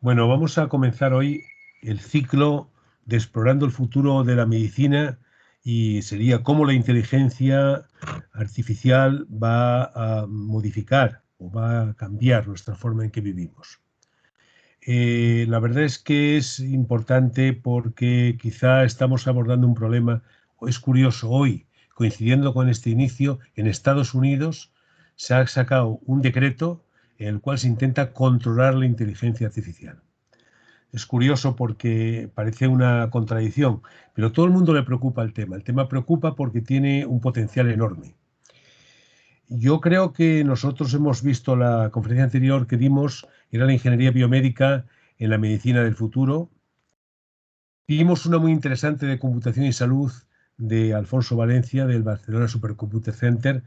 Bueno, vamos a comenzar hoy el ciclo de Explorando el futuro de la medicina y sería cómo la inteligencia artificial va a modificar o va a cambiar nuestra forma en que vivimos. La verdad es que es importante porque quizá estamos abordando un problema, es curioso, hoy, coincidiendo con este inicio, en Estados Unidos se ha sacado un decreto en el cual se intenta controlar la inteligencia artificial. Es curioso porque parece una contradicción, pero a todo el mundo le preocupa el tema. El tema preocupa porque tiene un potencial enorme. Yo creo que nosotros hemos visto la conferencia anterior que dimos, era la ingeniería biomédica en la medicina del futuro. Vimos una muy interesante de computación y salud de Alfonso Valencia, del Barcelona Supercomputer Center,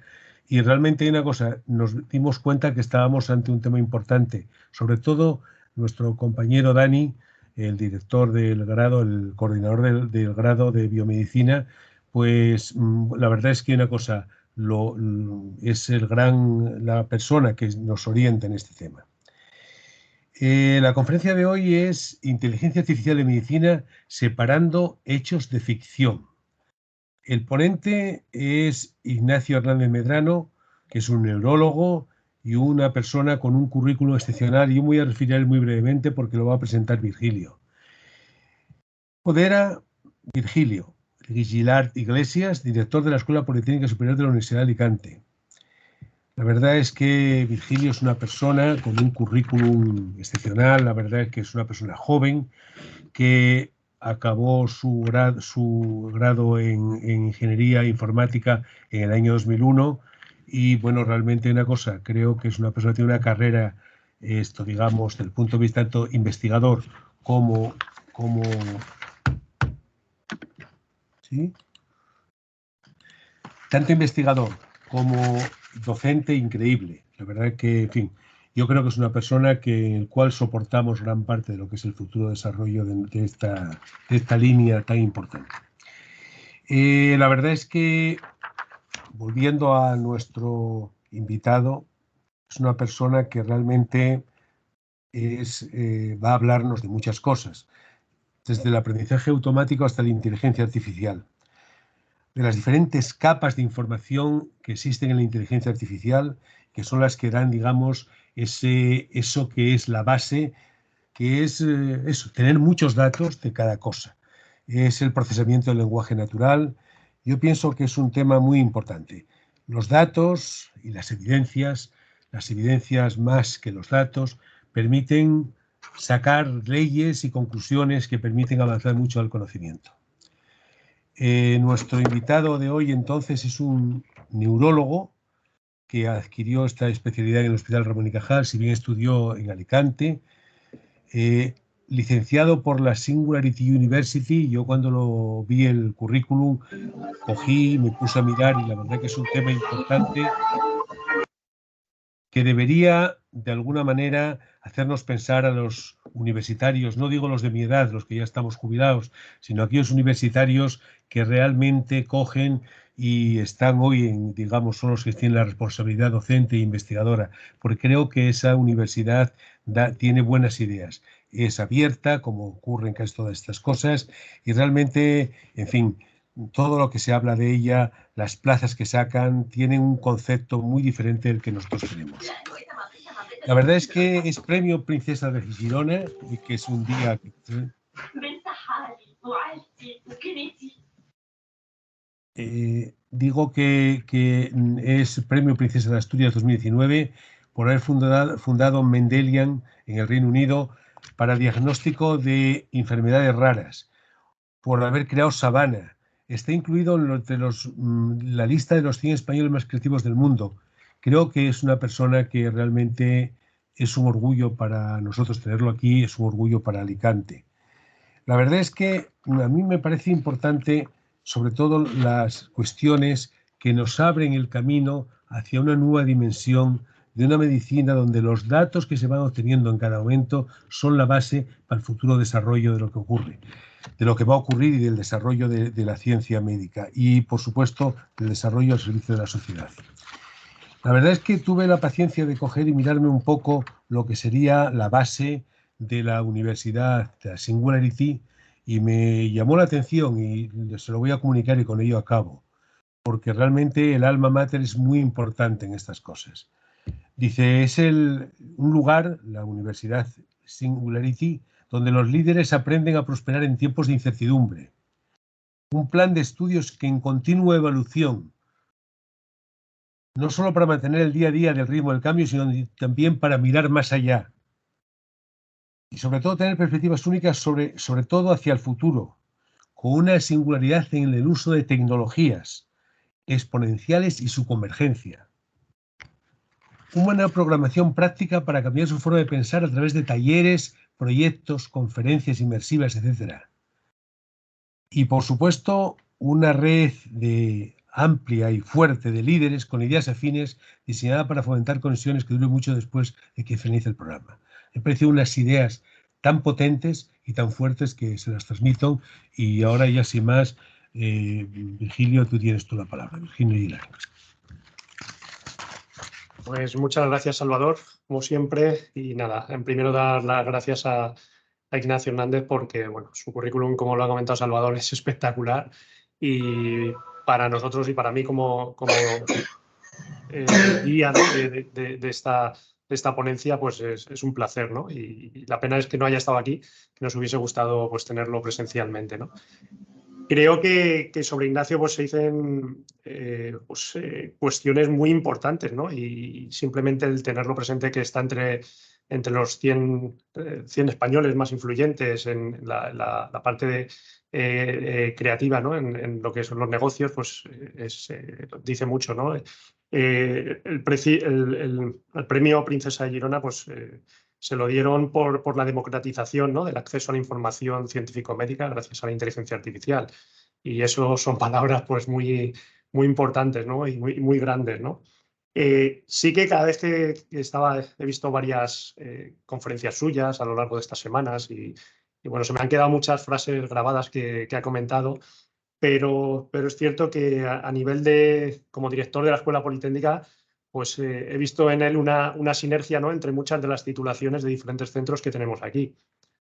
y realmente hay una cosa, nos dimos cuenta que estábamos ante un tema importante, sobre todo nuestro compañero Dani, el director del grado, el coordinador del grado de biomedicina, pues la verdad es que una cosa, es la persona que nos orienta en este tema. La conferencia de hoy es Inteligencia Artificial en Medicina, separando hechos de ficción. El ponente es Ignacio Hernández Medrano, que es un neurólogo y una persona con un currículum excepcional. Y yo me voy a referir a él muy brevemente porque lo va a presentar Virgilio. Podera Virgilio Gilard Iglesias, director de la Escuela Politécnica Superior de la Universidad de Alicante. La verdad es que Virgilio es una persona con un currículum excepcional, la verdad es que es una persona joven que acabó su grado en Ingeniería Informática en el año 2001 y bueno, realmente una cosa, creo que es una persona que tiene una carrera, digamos, desde el punto de vista tanto investigador como ¿sí? Tanto investigador como docente increíble. La verdad es que, en fin, yo creo que es una persona en el cual soportamos gran parte de lo que es el futuro desarrollo de esta línea tan importante. La verdad es que, volviendo a nuestro invitado, es una persona que realmente va a hablarnos de muchas cosas, desde el aprendizaje automático hasta la inteligencia artificial, de las diferentes capas de información que existen en la inteligencia artificial, que son las que dan, digamos, eso que es la base, que es eso, tener muchos datos de cada cosa. Es el procesamiento del lenguaje natural. Yo pienso que es un tema muy importante. Los datos y las evidencias más que los datos, permiten sacar leyes y conclusiones que permiten avanzar mucho al conocimiento. Nuestro invitado de hoy entonces es un neurólogo que adquirió esta especialidad en el Hospital Ramón y Cajal, si bien estudió en Alicante, licenciado por la Singularity University. Yo cuando lo vi el currículum cogí, me puse a mirar y la verdad que es un tema importante que debería de alguna manera hacernos pensar a los universitarios, no digo los de mi edad, los que ya estamos jubilados, sino aquellos universitarios que realmente cogen y están hoy digamos, son los que tienen la responsabilidad docente e investigadora, porque creo que esa universidad tiene buenas ideas. Es abierta, como ocurre en casi todas estas cosas, y realmente, en fin, todo lo que se habla de ella, las plazas que sacan, tienen un concepto muy diferente del que nosotros tenemos. La verdad es que es premio Princesa de Girona, y que es un día que... digo que es premio Princesa de Asturias 2019 por haber fundado Mendelian en el Reino Unido para diagnóstico de enfermedades raras, por haber creado Savannah. Está incluido en la lista de los 100 españoles más creativos del mundo. Creo que es una persona que realmente es un orgullo para nosotros tenerlo aquí, es un orgullo para Alicante. La verdad es que a mí me parece importante, sobre todo, las cuestiones que nos abren el camino hacia una nueva dimensión de una medicina donde los datos que se van obteniendo en cada momento son la base para el futuro desarrollo de lo que ocurre, de lo que va a ocurrir y del desarrollo de la ciencia médica y, por supuesto, del desarrollo al servicio de la sociedad. La verdad es que tuve la paciencia de coger y mirarme un poco lo que sería la base de la Universidad Singularity y me llamó la atención y se lo voy a comunicar y con ello acabo, porque realmente el alma mater es muy importante en estas cosas. Dice, es un lugar, la Universidad Singularity, donde los líderes aprenden a prosperar en tiempos de incertidumbre. Un plan de estudios que en continua evolución, no solo para mantener el día a día del ritmo del cambio, sino también para mirar más allá. Y sobre todo tener perspectivas únicas sobre todo hacia el futuro, con una singularidad en el uso de tecnologías exponenciales y su convergencia. Una programación práctica para cambiar su forma de pensar a través de talleres, proyectos, conferencias inmersivas, etc. Y, por supuesto, una red amplia y fuerte de líderes con ideas afines diseñada para fomentar conexiones que duren mucho después de que finalice el programa. Me parecen unas ideas tan potentes y tan fuertes que se las transmito. Y ahora ya sin más, Virgilio, tú tienes toda la palabra. Virgilio Aguilar. Pues muchas gracias, Salvador, como siempre. Y nada, en primero dar las gracias a Ignacio Hernández porque, bueno, su currículum, como lo ha comentado Salvador, es espectacular. Y para nosotros y para mí como guía, ¿no?, de esta ponencia, pues es un placer, ¿no? Y la pena es que no haya estado aquí, que nos hubiese gustado pues tenerlo presencialmente, ¿no? Creo que sobre Ignacio pues, se dicen cuestiones muy importantes, ¿no? Y simplemente el tenerlo presente, que está entre los 100 españoles más influyentes en la parte creativa, ¿no? En lo que son los negocios, pues dice mucho, ¿no? El premio Princesa de Girona, pues se lo dieron por la democratización, ¿no?, del acceso a la información científico-médica gracias a la inteligencia artificial. Y eso son palabras pues muy, muy importantes, ¿no?, y muy grandes, ¿no? Sí que cada vez que he visto varias conferencias suyas a lo largo de estas semanas y bueno, se me han quedado muchas frases grabadas que ha comentado, pero es cierto que a nivel como director de la Escuela Politécnica, pues he visto en él una sinergia, ¿no?, entre muchas de las titulaciones de diferentes centros que tenemos aquí.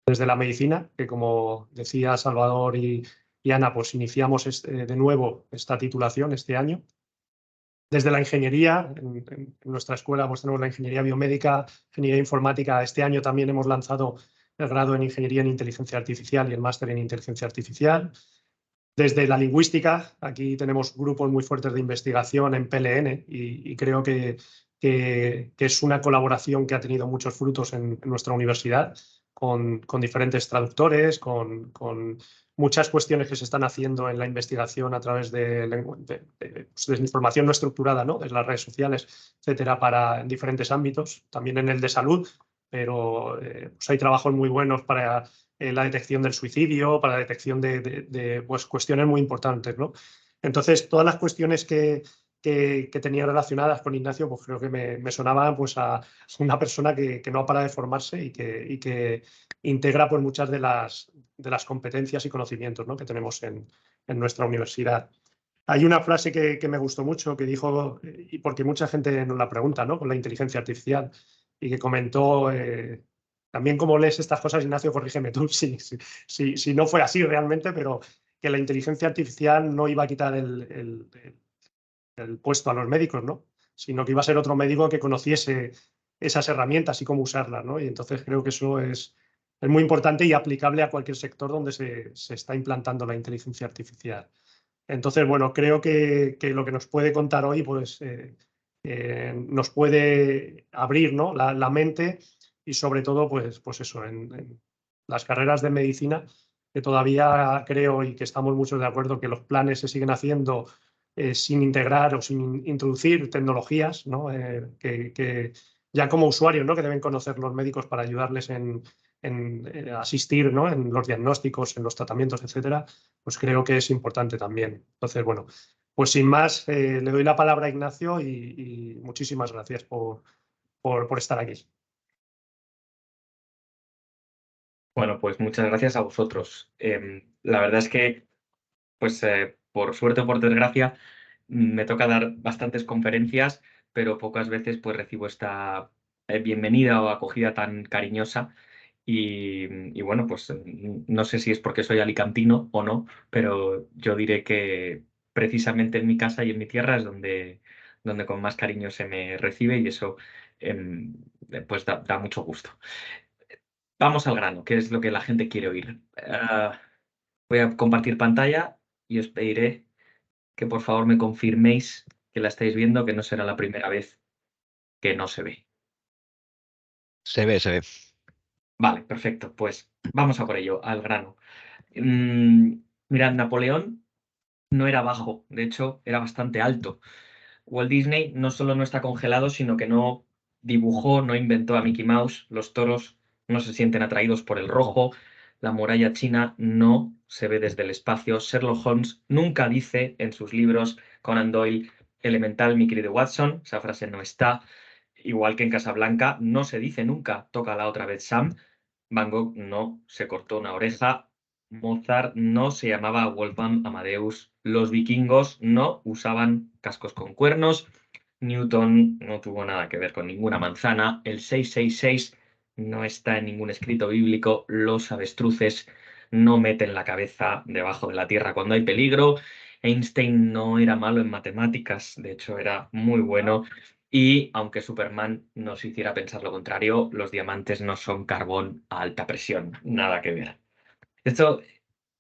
Desde la medicina, que como decía Salvador y Ana, pues iniciamos de nuevo esta titulación este año. Desde la ingeniería, en nuestra escuela pues tenemos la ingeniería biomédica, ingeniería informática. Este año también hemos lanzado el grado en ingeniería en inteligencia artificial y el máster en inteligencia artificial. Desde la lingüística, aquí tenemos grupos muy fuertes de investigación en PLN y creo que es una colaboración que ha tenido muchos frutos en nuestra universidad, con diferentes traductores, con muchas cuestiones que se están haciendo en la investigación a través de información no estructurada, ¿no?, desde las redes sociales, etcétera, en diferentes ámbitos, también en el de salud, pero pues hay trabajos muy buenos para la detección del suicidio, para la detección de pues, cuestiones muy importantes, ¿no? Entonces, todas las cuestiones que tenía relacionadas con Ignacio, pues creo que me sonaban pues, a una persona que no para de formarse y que integra pues, muchas de las competencias y conocimientos, ¿no?, que tenemos en nuestra universidad. Hay una frase que me gustó mucho, que dijo, y porque mucha gente nos la pregunta, ¿no?, con la inteligencia artificial, y que comentó, también como lees estas cosas, Ignacio, corrígeme tú si no fue así realmente, pero que la inteligencia artificial no iba a quitar el puesto a los médicos, ¿no?, sino que iba a ser otro médico que conociese esas herramientas y cómo usarlas, ¿no? Y entonces creo que eso es muy importante y aplicable a cualquier sector donde se está implantando la inteligencia artificial. Entonces, bueno, creo que lo que nos puede contar hoy pues, nos puede abrir, ¿no?, la mente y sobre todo pues eso, en las carreras de medicina, que todavía creo y que estamos muchos de acuerdo que los planes se siguen haciendo sin integrar o sin introducir tecnologías, ¿no?, que ya como usuarios, ¿no?, que deben conocer los médicos para ayudarles en asistir, ¿no?, en los diagnósticos, en los tratamientos, etcétera, pues creo que es importante también. Entonces, bueno, pues sin más, le doy la palabra a Ignacio y muchísimas gracias por estar aquí. Bueno, pues muchas gracias a vosotros. La verdad es que, pues por suerte o por desgracia, me toca dar bastantes conferencias, pero pocas veces pues recibo esta bienvenida o acogida tan cariñosa Y bueno, pues no sé si es porque soy alicantino o no, pero yo diré que precisamente en mi casa y en mi tierra es donde con más cariño se me recibe y eso em, pues da mucho gusto. Vamos al grano, que es lo que la gente quiere oír. Voy a compartir pantalla y os pediré que por favor me confirméis que la estáis viendo, que no será la primera vez que no se ve. Se ve, se ve. Vale, perfecto. Pues vamos a por ello, al grano. Mirad, Napoleón no era bajo, de hecho era bastante alto. Walt Disney no solo no está congelado, sino que no dibujó, no inventó a Mickey Mouse. Los toros no se sienten atraídos por el rojo. La muralla china no se ve desde el espacio. Sherlock Holmes nunca dice en sus libros, Conan Doyle, elemental, mi querido Watson. Esa frase no está. Igual que en Casablanca, no se dice nunca, toca la otra vez Sam. Van Gogh no se cortó una oreja. Mozart no se llamaba Wolfgang Amadeus. Los vikingos no usaban cascos con cuernos. Newton no tuvo nada que ver con ninguna manzana. El 666 no está en ningún escrito bíblico. Los avestruces no meten la cabeza debajo de la tierra cuando hay peligro. Einstein no era malo en matemáticas, de hecho era muy bueno. Y aunque Superman nos hiciera pensar lo contrario, los diamantes no son carbón a alta presión, nada que ver. Esto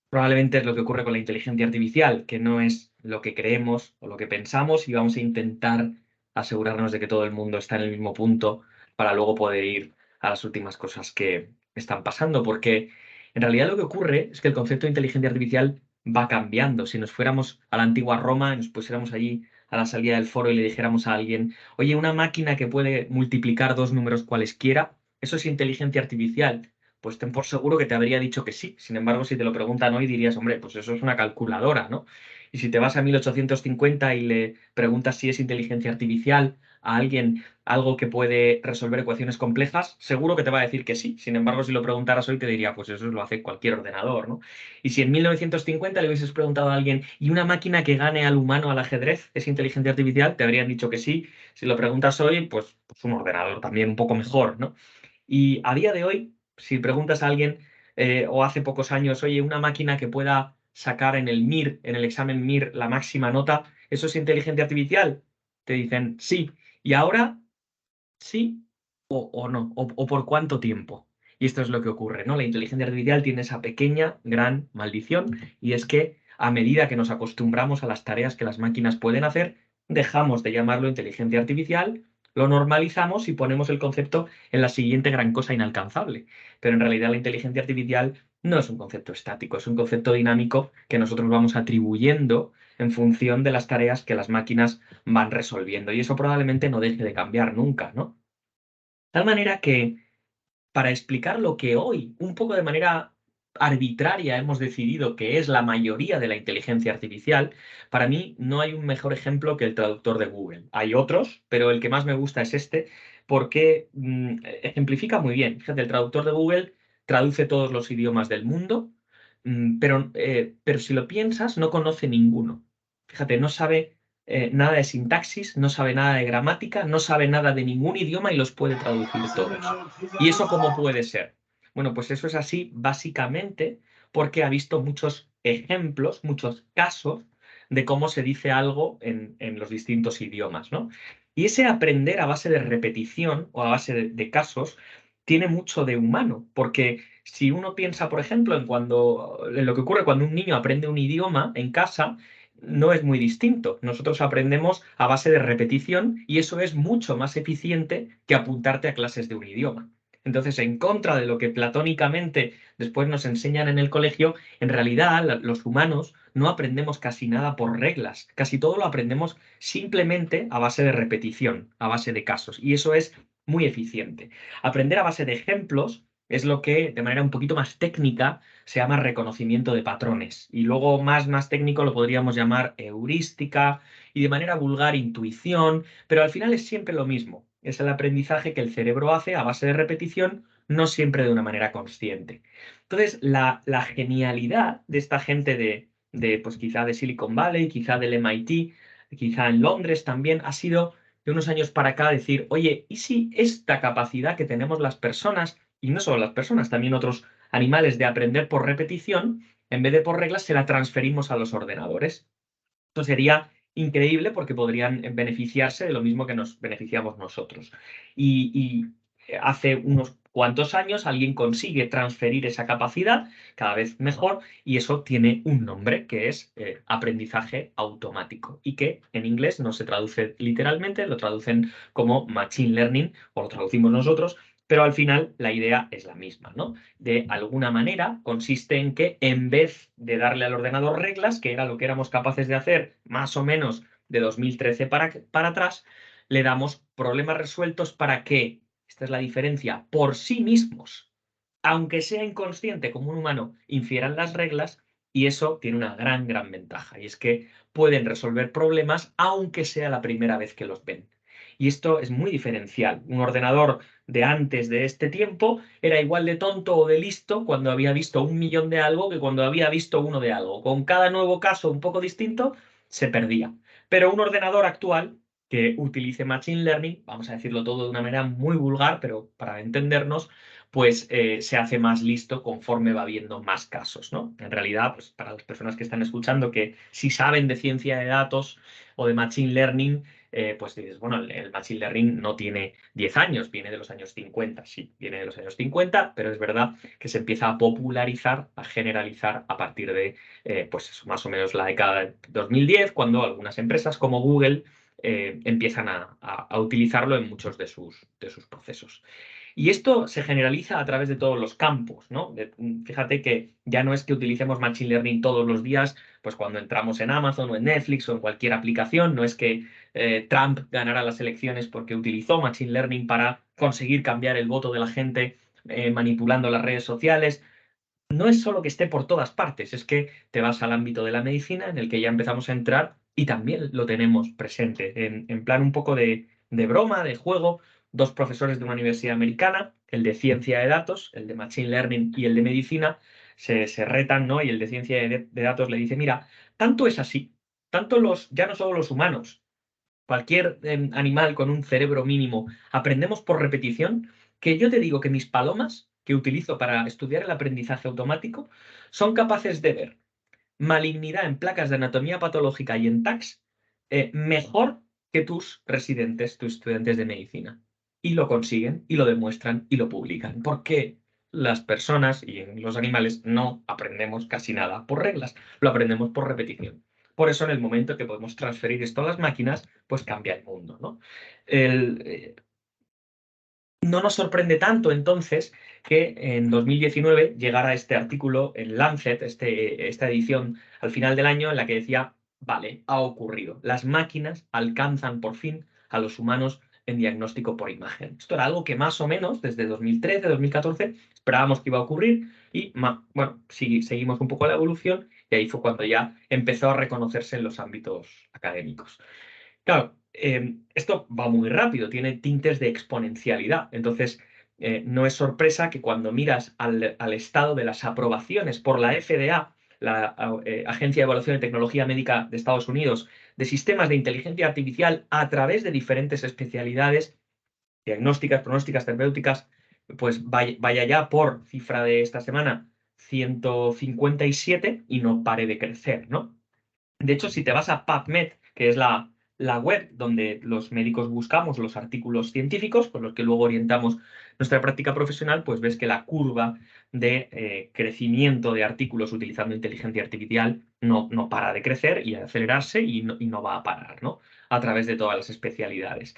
probablemente es lo que ocurre con la inteligencia artificial, que no es lo que creemos o lo que pensamos y vamos a intentar asegurarnos de que todo el mundo está en el mismo punto para luego poder ir a las últimas cosas que están pasando, porque en realidad lo que ocurre es que el concepto de inteligencia artificial va cambiando. Si nos fuéramos a la antigua Roma y nos pusiéramos allí a la salida del foro y le dijéramos a alguien, oye, una máquina que puede multiplicar dos números cualesquiera, eso es inteligencia artificial. Pues ten por seguro que te habría dicho que sí. Sin embargo, si te lo preguntan hoy, dirías, hombre, pues eso es una calculadora, ¿no? Y si te vas a 1850 y le preguntas si es inteligencia artificial a alguien algo que puede resolver ecuaciones complejas, seguro que te va a decir que sí. Sin embargo, si lo preguntaras hoy, te diría, pues eso lo hace cualquier ordenador, ¿no? Y si en 1950 le hubieses preguntado a alguien, ¿y una máquina que gane al humano al ajedrez es inteligencia artificial? Te habrían dicho que sí. Si lo preguntas hoy, pues un ordenador también un poco mejor, ¿no? Y a día de hoy, si preguntas a alguien, o hace pocos años, oye, una máquina que pueda sacar en el MIR, en el examen MIR, la máxima nota, ¿eso es inteligencia artificial? Te dicen sí. ¿Y ahora sí o no? ¿O por cuánto tiempo? Y esto es lo que ocurre, ¿no? La inteligencia artificial tiene esa pequeña, gran maldición, y es que a medida que nos acostumbramos a las tareas que las máquinas pueden hacer, dejamos de llamarlo inteligencia artificial, lo normalizamos y ponemos el concepto en la siguiente gran cosa inalcanzable. Pero en realidad la inteligencia artificial no es un concepto estático, es un concepto dinámico que nosotros vamos atribuyendo en función de las tareas que las máquinas van resolviendo. Y eso probablemente no deje de cambiar nunca, ¿no? De tal manera que para explicar lo que hoy, un poco de manera arbitraria, hemos decidido que es la mayoría de la inteligencia artificial, para mí no hay un mejor ejemplo que el traductor de Google. Hay otros, pero el que más me gusta es este, porque ejemplifica muy bien. Fíjate, el traductor de Google traduce todos los idiomas del mundo, pero si lo piensas, no conoce ninguno. Fíjate, no sabe nada de sintaxis, no sabe nada de gramática, no sabe nada de ningún idioma y los puede traducir todos. ¿Y eso cómo puede ser? Bueno, pues eso es así básicamente porque ha visto muchos ejemplos, muchos casos de cómo se dice algo en los distintos idiomas, ¿no? Y ese aprender a base de repetición o a base de casos tiene mucho de humano, porque si uno piensa, por ejemplo, en lo que ocurre cuando un niño aprende un idioma en casa, no es muy distinto. Nosotros aprendemos a base de repetición y eso es mucho más eficiente que apuntarte a clases de un idioma. Entonces, en contra de lo que platónicamente después nos enseñan en el colegio, en realidad los humanos no aprendemos casi nada por reglas, casi todo lo aprendemos simplemente a base de repetición, a base de casos, y eso es muy eficiente. Aprender a base de ejemplos es lo que, de manera un poquito más técnica, se llama reconocimiento de patrones. Y luego, más técnico, lo podríamos llamar heurística y de manera vulgar intuición, pero al final es siempre lo mismo. Es el aprendizaje que el cerebro hace a base de repetición, no siempre de una manera consciente. Entonces, la genialidad de esta gente pues quizá de Silicon Valley, quizá del MIT, quizá en Londres también, ha sido de unos años para acá decir, oye, ¿y si esta capacidad que tenemos las personas y no solo las personas, también otros animales, de aprender por repetición, en vez de por reglas, se la transferimos a los ordenadores. Esto sería increíble porque podrían beneficiarse de lo mismo que nos beneficiamos nosotros. Y hace unos cuantos años alguien consigue transferir esa capacidad cada vez mejor, y eso tiene un nombre, que es aprendizaje automático, y que en inglés no se traduce literalmente, lo traducen como machine learning, o lo traducimos nosotros, pero al final la idea es la misma, ¿no? De alguna manera consiste en que, en vez de darle al ordenador reglas, que era lo que éramos capaces de hacer más o menos de 2013 para atrás, le damos problemas resueltos para que, esta es la diferencia, por sí mismos, aunque sea inconsciente como un humano, infieran las reglas, y eso tiene una gran ventaja, y es que pueden resolver problemas aunque sea la primera vez que los ven. Y esto es muy diferencial. Un ordenador de antes de este tiempo era igual de tonto o de listo cuando había visto 1.000.000 de algo que cuando había visto uno de algo. Con cada nuevo caso un poco distinto, se perdía. Pero un ordenador actual que utilice Machine Learning, vamos a decirlo todo de una manera muy vulgar, pero para entendernos, pues se hace más listo conforme va viendo más casos, ¿no? En realidad, pues para las personas que están escuchando, que si saben de ciencia de datos o de Machine Learning, pues dices, bueno, el Machine Learning no tiene 10 años, viene de los años 50, sí, viene de los años 50, pero es verdad que se empieza a popularizar, a generalizar a partir de, pues eso, más o menos la década de 2010, cuando algunas empresas como Google empiezan a utilizarlo en muchos de sus procesos. Y esto se generaliza a través de todos los campos, ¿no? Fíjate que ya no es que utilicemos Machine Learning todos los días, pues cuando entramos en Amazon o en Netflix o en cualquier aplicación, no es que Trump ganara las elecciones porque utilizó Machine Learning para conseguir cambiar el voto de la gente manipulando las redes sociales. No es solo que esté por todas partes, es que te vas al ámbito de la medicina, en el que ya empezamos a entrar y también lo tenemos presente. En plan un poco de broma, de juego, dos profesores de una universidad americana, el de ciencia de datos, el de Machine Learning y el de medicina, se retan, ¿no? Y el de ciencia de datos le dice, mira, tanto es así, tanto ya no solo los humanos, cualquier animal con un cerebro mínimo, aprendemos por repetición, que yo te digo que mis palomas, que utilizo para estudiar el aprendizaje automático, son capaces de ver malignidad en placas de anatomía patológica y en TACs mejor que tus residentes, tus estudiantes de medicina. Y lo consiguen, y lo demuestran, y lo publican. Porque las personas y los animales no aprendemos casi nada por reglas, lo aprendemos por repetición. Por eso, en el momento que podemos transferir esto a las máquinas, pues cambia el mundo, ¿no? No nos sorprende tanto, entonces, que en 2019 llegara este artículo en Lancet, esta edición al final del año, en la que decía, vale, ha ocurrido. Las máquinas alcanzan por fin a los humanos en diagnóstico por imagen. Esto era algo que más o menos desde 2013, 2014 esperábamos que iba a ocurrir, y bueno, seguimos un poco la evolución, y ahí fue cuando ya empezó a reconocerse en los ámbitos académicos. Claro, esto va muy rápido, tiene tintes de exponencialidad. Entonces, no es sorpresa que cuando miras al estado de las aprobaciones por la FDA, la Agencia de Evaluación de Tecnología Médica de Estados Unidos, de sistemas de inteligencia artificial a través de diferentes especialidades, diagnósticas, pronósticas, terapéuticas, pues vaya ya por cifra de esta semana 157 y no pare de crecer, ¿no? De hecho, si te vas a PubMed, que es la web donde los médicos buscamos los artículos científicos con los que luego orientamos nuestra práctica profesional, pues ves que la curva de crecimiento de artículos utilizando inteligencia artificial no para de crecer y de acelerarse, y no va a parar, ¿no? A través de todas las especialidades.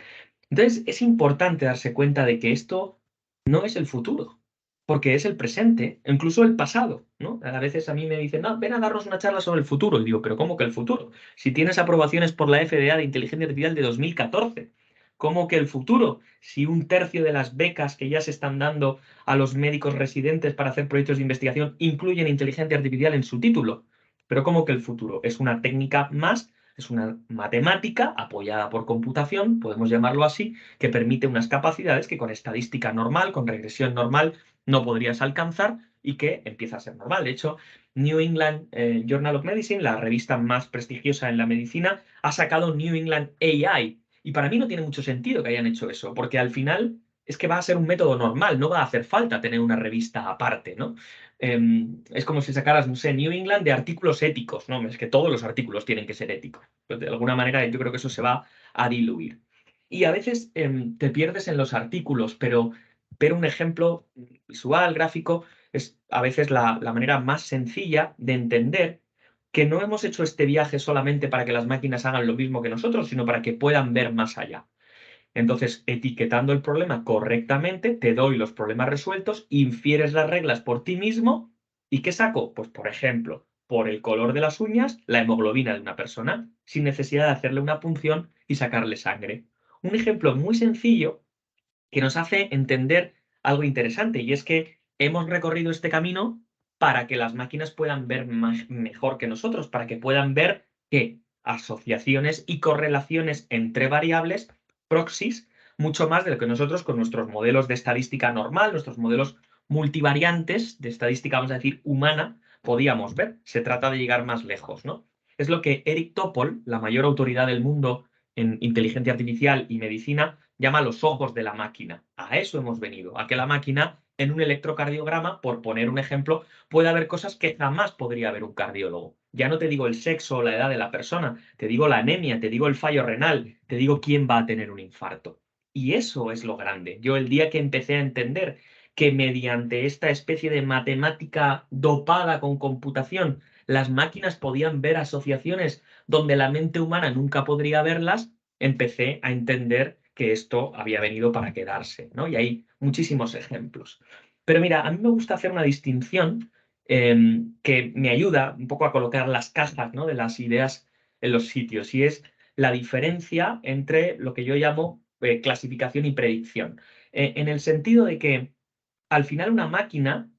Entonces, es importante darse cuenta de que esto no es el futuro, porque es el presente, incluso el pasado, ¿no? A veces a mí me dicen, no, ven a darnos una charla sobre el futuro. Y digo, ¿pero cómo que el futuro? Si tienes aprobaciones por la FDA de inteligencia artificial de 2014, ¿cómo que el futuro? Si 1/3 de las becas que ya se están dando a los médicos residentes para hacer proyectos de investigación incluyen inteligencia artificial en su título. ¿Pero cómo que el futuro? Es una técnica más, es una matemática apoyada por computación, podemos llamarlo así, que permite unas capacidades que con estadística normal, con regresión normal, no podrías alcanzar, y que empieza a ser normal. De hecho, New England Journal of Medicine, la revista más prestigiosa en la medicina, ha sacado New England AI. Y para mí no tiene mucho sentido que hayan hecho eso, porque al final es que va a ser un método normal, no va a hacer falta tener una revista aparte, ¿no? Es como si sacaras, no sé, New England de artículos éticos, ¿no? Es que todos los artículos tienen que ser éticos. Pues de alguna manera yo creo que eso se va a diluir. Y a veces te pierdes en los artículos, pero ver un ejemplo visual, gráfico, es a veces la manera más sencilla de entender que no hemos hecho este viaje solamente para que las máquinas hagan lo mismo que nosotros, sino para que puedan ver más allá. Entonces, etiquetando el problema correctamente, te doy los problemas resueltos, infieres las reglas por ti mismo. ¿Y qué saco? Pues, por ejemplo, por el color de las uñas, la hemoglobina de una persona, sin necesidad de hacerle una punción y sacarle sangre. Un ejemplo muy sencillo que nos hace entender algo interesante, y es que hemos recorrido este camino para que las máquinas puedan ver mejor que nosotros, para que puedan ver que asociaciones y correlaciones entre variables, proxies, mucho más de lo que nosotros con nuestros modelos de estadística normal, nuestros modelos multivariantes de estadística, vamos a decir, humana, podíamos ver. Se trata de llegar más lejos, ¿no? Es lo que Eric Topol, la mayor autoridad del mundo en inteligencia artificial y medicina, llama los ojos de la máquina. A eso hemos venido, a que la máquina en un electrocardiograma, por poner un ejemplo, pueda ver cosas que jamás podría ver un cardiólogo. Ya no te digo el sexo o la edad de la persona, te digo la anemia, te digo el fallo renal, te digo quién va a tener un infarto. Y eso es lo grande. Yo el día que empecé a entender que mediante esta especie de matemática dopada con computación, las máquinas podían ver asociaciones donde la mente humana nunca podría verlas, empecé a entender que esto había venido para quedarse, ¿no? Y hay muchísimos ejemplos. Pero mira, a mí me gusta hacer una distinción que me ayuda un poco a colocar las cajas, ¿no?, de las ideas en los sitios, y es la diferencia entre lo que yo llamo clasificación y predicción. En el sentido de que al final una máquina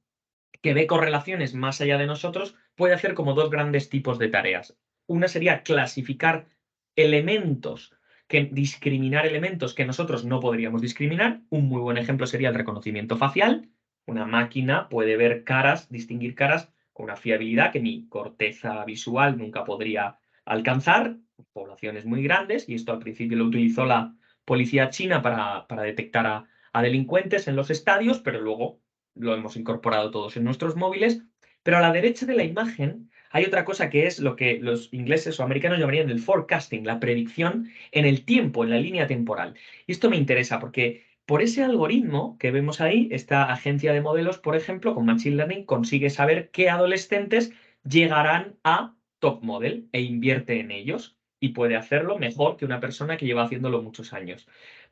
que ve correlaciones más allá de nosotros puede hacer como dos grandes tipos de tareas. Una sería clasificar elementos, discriminar elementos que nosotros no podríamos discriminar. Un muy buen ejemplo sería el reconocimiento facial. Una máquina puede ver caras, distinguir caras con una fiabilidad que mi corteza visual nunca podría alcanzar, poblaciones muy grandes, y esto al principio lo utilizó la policía china para detectar a delincuentes en los estadios, pero luego lo hemos incorporado todos en nuestros móviles. Pero a la derecha de la imagen hay otra cosa que es lo que los ingleses o americanos llamarían el forecasting, la predicción en el tiempo, en la línea temporal. Y esto me interesa porque por ese algoritmo que vemos ahí, esta agencia de modelos, por ejemplo, con Machine Learning, consigue saber qué adolescentes llegarán a top model e invierte en ellos. Y puede hacerlo mejor que una persona que lleva haciéndolo muchos años.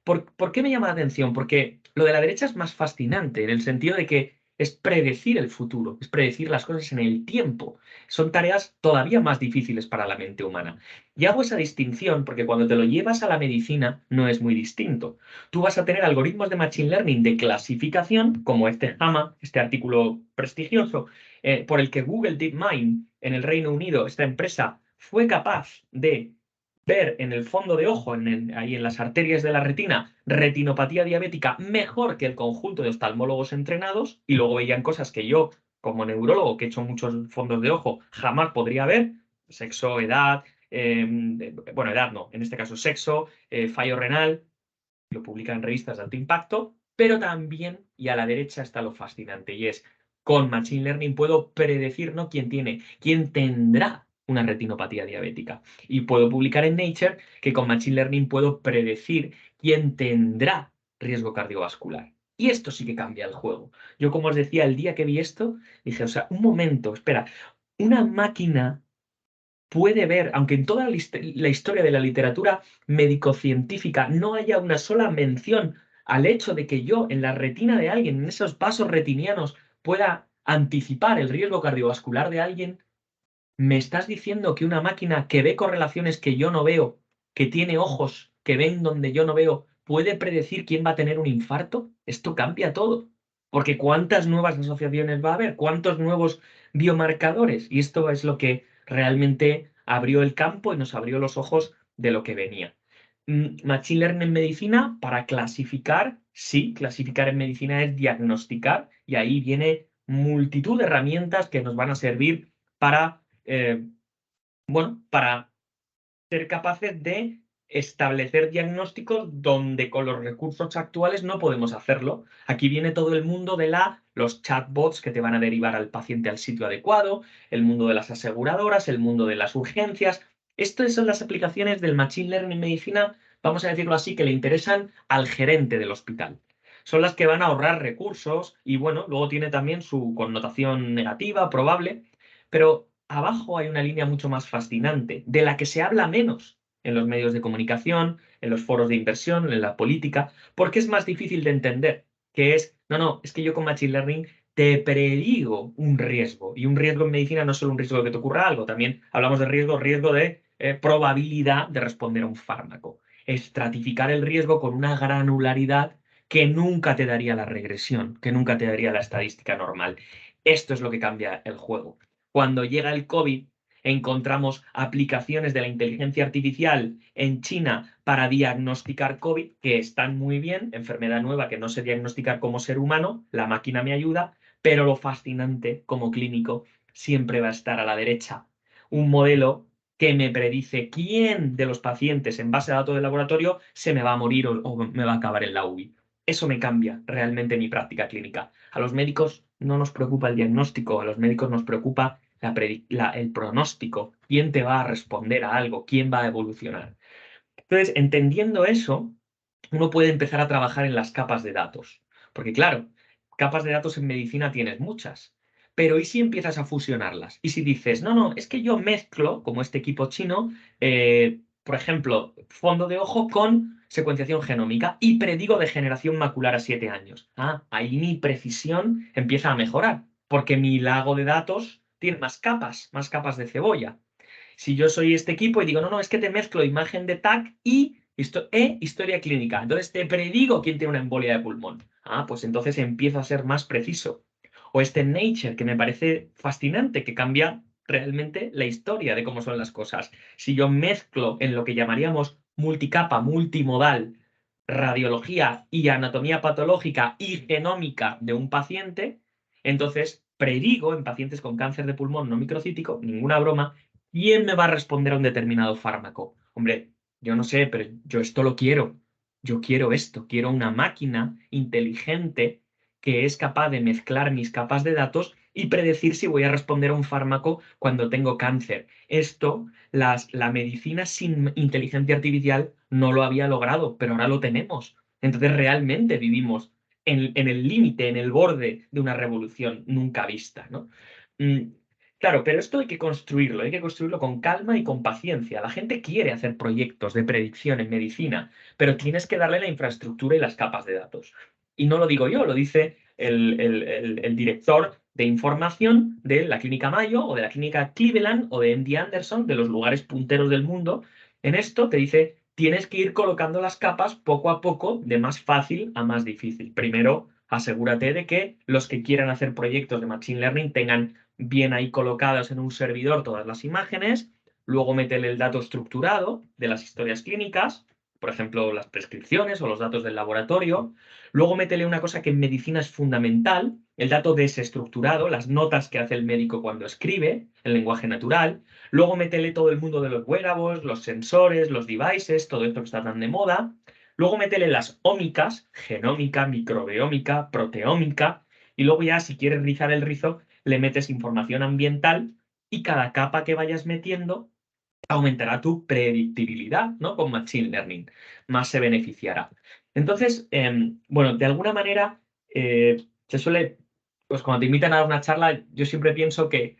¿Por qué me llama la atención? Porque lo de la derecha es más fascinante en el sentido de que es predecir el futuro, es predecir las cosas en el tiempo. Son tareas todavía más difíciles para la mente humana. Y hago esa distinción porque cuando te lo llevas a la medicina no es muy distinto. Tú vas a tener algoritmos de Machine Learning de clasificación, como este JAMA, este artículo prestigioso, por el que Google DeepMind en el Reino Unido, esta empresa, fue capaz de ver en el fondo de ojo, ahí en las arterias de la retina, retinopatía diabética mejor que el conjunto de oftalmólogos entrenados, y luego veían cosas que yo, como neurólogo, que he hecho muchos fondos de ojo, jamás podría ver: sexo, edad, bueno, edad no, en este caso sexo, fallo renal, lo publican en revistas de alto impacto, pero también, y a la derecha está lo fascinante, y es, con Machine Learning puedo predecir no quién tendrá una retinopatía diabética. Y puedo publicar en Nature que con Machine Learning puedo predecir quién tendrá riesgo cardiovascular. Y esto sí que cambia el juego. Yo, como os decía, el día que vi esto, dije, o sea, un momento, espera, una máquina puede ver, aunque en toda la historia de la literatura médico-científica no haya una sola mención al hecho de que yo en la retina de alguien, en esos vasos retinianos, pueda anticipar el riesgo cardiovascular de alguien, ¿me estás diciendo que una máquina que ve correlaciones que yo no veo, que tiene ojos que ven donde yo no veo, puede predecir quién va a tener un infarto? Esto cambia todo. Porque ¿cuántas nuevas asociaciones va a haber? ¿Cuántos nuevos biomarcadores? Y esto es lo que realmente abrió el campo y nos abrió los ojos de lo que venía. Machine Learning en medicina, para clasificar, sí, clasificar en medicina es diagnosticar, y ahí viene multitud de herramientas que nos van a servir para, bueno, para ser capaces de establecer diagnósticos donde con los recursos actuales no podemos hacerlo. Aquí viene todo el mundo de los chatbots que te van a derivar al paciente al sitio adecuado, el mundo de las aseguradoras, el mundo de las urgencias. Estas son las aplicaciones del Machine Learning en medicina, vamos a decirlo así, que le interesan al gerente del hospital. Son las que van a ahorrar recursos y bueno, luego tiene también su connotación negativa, probable, pero abajo hay una línea mucho más fascinante, de la que se habla menos en los medios de comunicación, en los foros de inversión, en la política, porque es más difícil de entender, que es, no, es que yo con Machine Learning te predigo un riesgo, y un riesgo en medicina no es solo un riesgo de que te ocurra algo, también hablamos de riesgo de probabilidad de responder a un fármaco. Estratificar el riesgo con una granularidad que nunca te daría la regresión, que nunca te daría la estadística normal. Esto es lo que cambia el juego. Cuando llega el COVID, encontramos aplicaciones de la inteligencia artificial en China para diagnosticar COVID, que están muy bien, enfermedad nueva que no sé diagnosticar como ser humano, la máquina me ayuda, pero lo fascinante como clínico siempre va a estar a la derecha. Un modelo que me predice quién de los pacientes en base a datos del laboratorio se me va a morir o me va a acabar en la UBI. Eso me cambia realmente mi práctica clínica. A los médicos no nos preocupa el diagnóstico, a los médicos nos preocupa el pronóstico, quién te va a responder a algo, quién va a evolucionar. Entonces, entendiendo eso, uno puede empezar a trabajar en las capas de datos. Porque claro, capas de datos en medicina tienes muchas, pero ¿y si empiezas a fusionarlas? Y si dices, no, es que yo mezclo, como este equipo chino, por ejemplo, fondo de ojo con secuenciación genómica y predigo degeneración macular a 7 años. Ahí mi precisión empieza a mejorar, porque mi lago de datos tiene más capas de cebolla. Si yo soy este equipo y digo, no, es que te mezclo imagen de TAC y historia clínica. Entonces te predigo quién tiene una embolia de pulmón. Pues entonces empiezo a ser más preciso. O este Nature, que me parece fascinante, que cambia realmente la historia de cómo son las cosas. Si yo mezclo en lo que llamaríamos multicapa, multimodal, radiología y anatomía patológica y genómica de un paciente, entonces predigo en pacientes con cáncer de pulmón no microcítico, ninguna broma, quién me va a responder a un determinado fármaco. Hombre, yo no sé, pero yo esto lo quiero. Yo quiero esto, quiero una máquina inteligente que es capaz de mezclar mis capas de datos y predecir si voy a responder a un fármaco cuando tengo cáncer. Esto, la medicina sin inteligencia artificial no lo había logrado, pero ahora lo tenemos. Entonces realmente vivimos en el límite, en el borde de una revolución nunca vista, ¿no? Claro, pero esto hay que construirlo con calma y con paciencia. La gente quiere hacer proyectos de predicción en medicina, pero tienes que darle la infraestructura y las capas de datos. Y no lo digo yo, lo dice el director de información de la Clínica Mayo o de la Clínica Cleveland o de MD Anderson, de los lugares punteros del mundo. En esto te dice, tienes que ir colocando las capas poco a poco, de más fácil a más difícil. Primero, asegúrate de que los que quieran hacer proyectos de Machine Learning tengan bien ahí colocadas en un servidor todas las imágenes, luego métele el dato estructurado de las historias clínicas, por ejemplo, las prescripciones o los datos del laboratorio, luego métele una cosa que en medicina es fundamental, el dato desestructurado, las notas que hace el médico cuando escribe, el lenguaje natural, luego métele todo el mundo de los wearables, los sensores, los devices, todo esto que está tan de moda, luego métele las ómicas, genómica, microbiómica, proteómica, y luego ya si quieres rizar el rizo, le metes información ambiental y cada capa que vayas metiendo aumentará tu predictibilidad, ¿no? Con Machine Learning, más se beneficiará. Entonces, bueno, de alguna manera se suele, pues cuando te invitan a dar una charla, yo siempre pienso que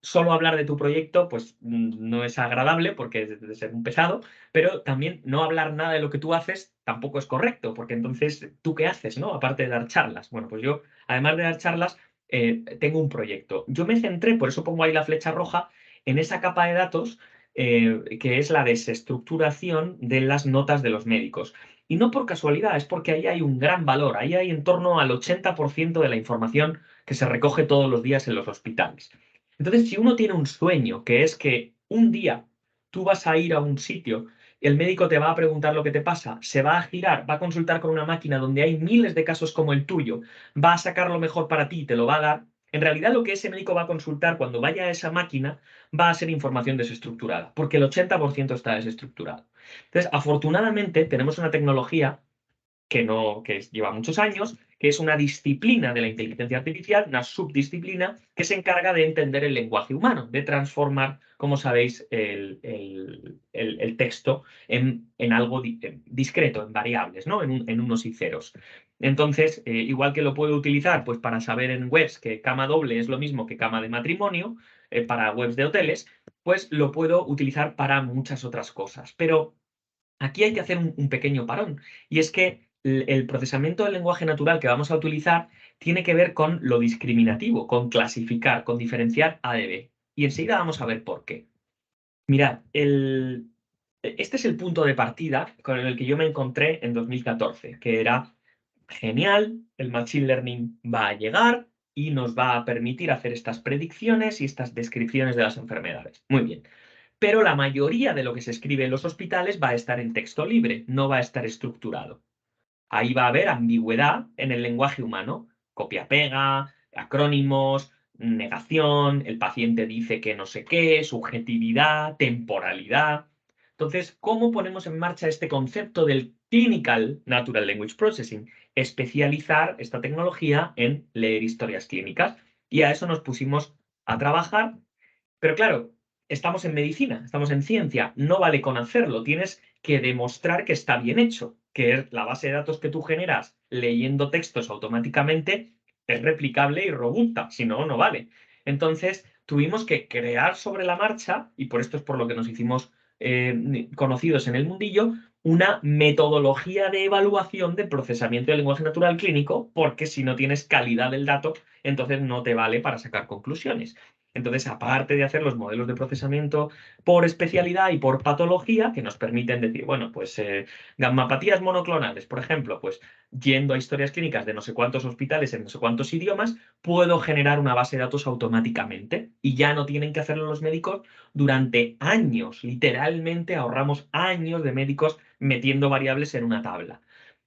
solo hablar de tu proyecto, pues no es agradable porque es de ser un pesado, pero también no hablar nada de lo que tú haces tampoco es correcto, porque entonces, ¿tú qué haces, no? Aparte de dar charlas. Bueno, pues yo, además de dar charlas, tengo un proyecto. Yo me centré, por eso pongo ahí la flecha roja, en esa capa de datos que es la desestructuración de las notas de los médicos. Y no por casualidad, es porque ahí hay un gran valor, ahí hay en torno al 80% de la información que se recoge todos los días en los hospitales. Entonces, si uno tiene un sueño, que es que un día tú vas a ir a un sitio, el médico te va a preguntar lo que te pasa, se va a girar, va a consultar con una máquina donde hay miles de casos como el tuyo, va a sacar lo mejor para ti y te lo va a dar, En realidad lo que ese médico va a consultar cuando vaya a esa máquina va a ser información desestructurada, porque el 80% está desestructurado. Entonces, afortunadamente tenemos una tecnología que lleva muchos años, que es una disciplina de la inteligencia artificial, una subdisciplina, que se encarga de entender el lenguaje humano, de transformar, como sabéis, el texto en algo discreto, en variables, ¿no? En unos y ceros. Entonces, igual que lo puedo utilizar pues, para saber en webs que cama doble es lo mismo que cama de matrimonio, para webs de hoteles, pues lo puedo utilizar para muchas otras cosas. Pero aquí hay que hacer un pequeño parón, y es que el procesamiento del lenguaje natural que vamos a utilizar tiene que ver con lo discriminativo, con clasificar, con diferenciar A de B. Y enseguida vamos a ver por qué. Mirad, este es el punto de partida con el que yo me encontré en 2014, que era genial, el Machine Learning va a llegar y nos va a permitir hacer estas predicciones y estas descripciones de las enfermedades. Muy bien. Pero la mayoría de lo que se escribe en los hospitales va a estar en texto libre, no va a estar estructurado. Ahí va a haber ambigüedad en el lenguaje humano, copia-pega, acrónimos, negación, el paciente dice que no sé qué, subjetividad, temporalidad. Entonces, ¿cómo ponemos en marcha este concepto del Clinical Natural Language Processing? Especializar esta tecnología en leer historias clínicas. Y a eso nos pusimos a trabajar, pero claro, estamos en medicina, estamos en ciencia, no vale con hacerlo, tienes que demostrar que está bien hecho, que la base de datos que tú generas leyendo textos automáticamente es replicable y robusta, si no, no vale. Entonces, tuvimos que crear sobre la marcha, y por esto es por lo que nos hicimos conocidos en el mundillo, una metodología de evaluación de procesamiento del lenguaje natural clínico, porque si no tienes calidad del dato, entonces no te vale para sacar conclusiones. Entonces, aparte de hacer los modelos de procesamiento por especialidad y por patología, que nos permiten decir, bueno, pues gammapatías monoclonales, por ejemplo, pues yendo a historias clínicas de no sé cuántos hospitales en no sé cuántos idiomas, puedo generar una base de datos automáticamente y ya no tienen que hacerlo los médicos durante años. Literalmente ahorramos años de médicos metiendo variables en una tabla.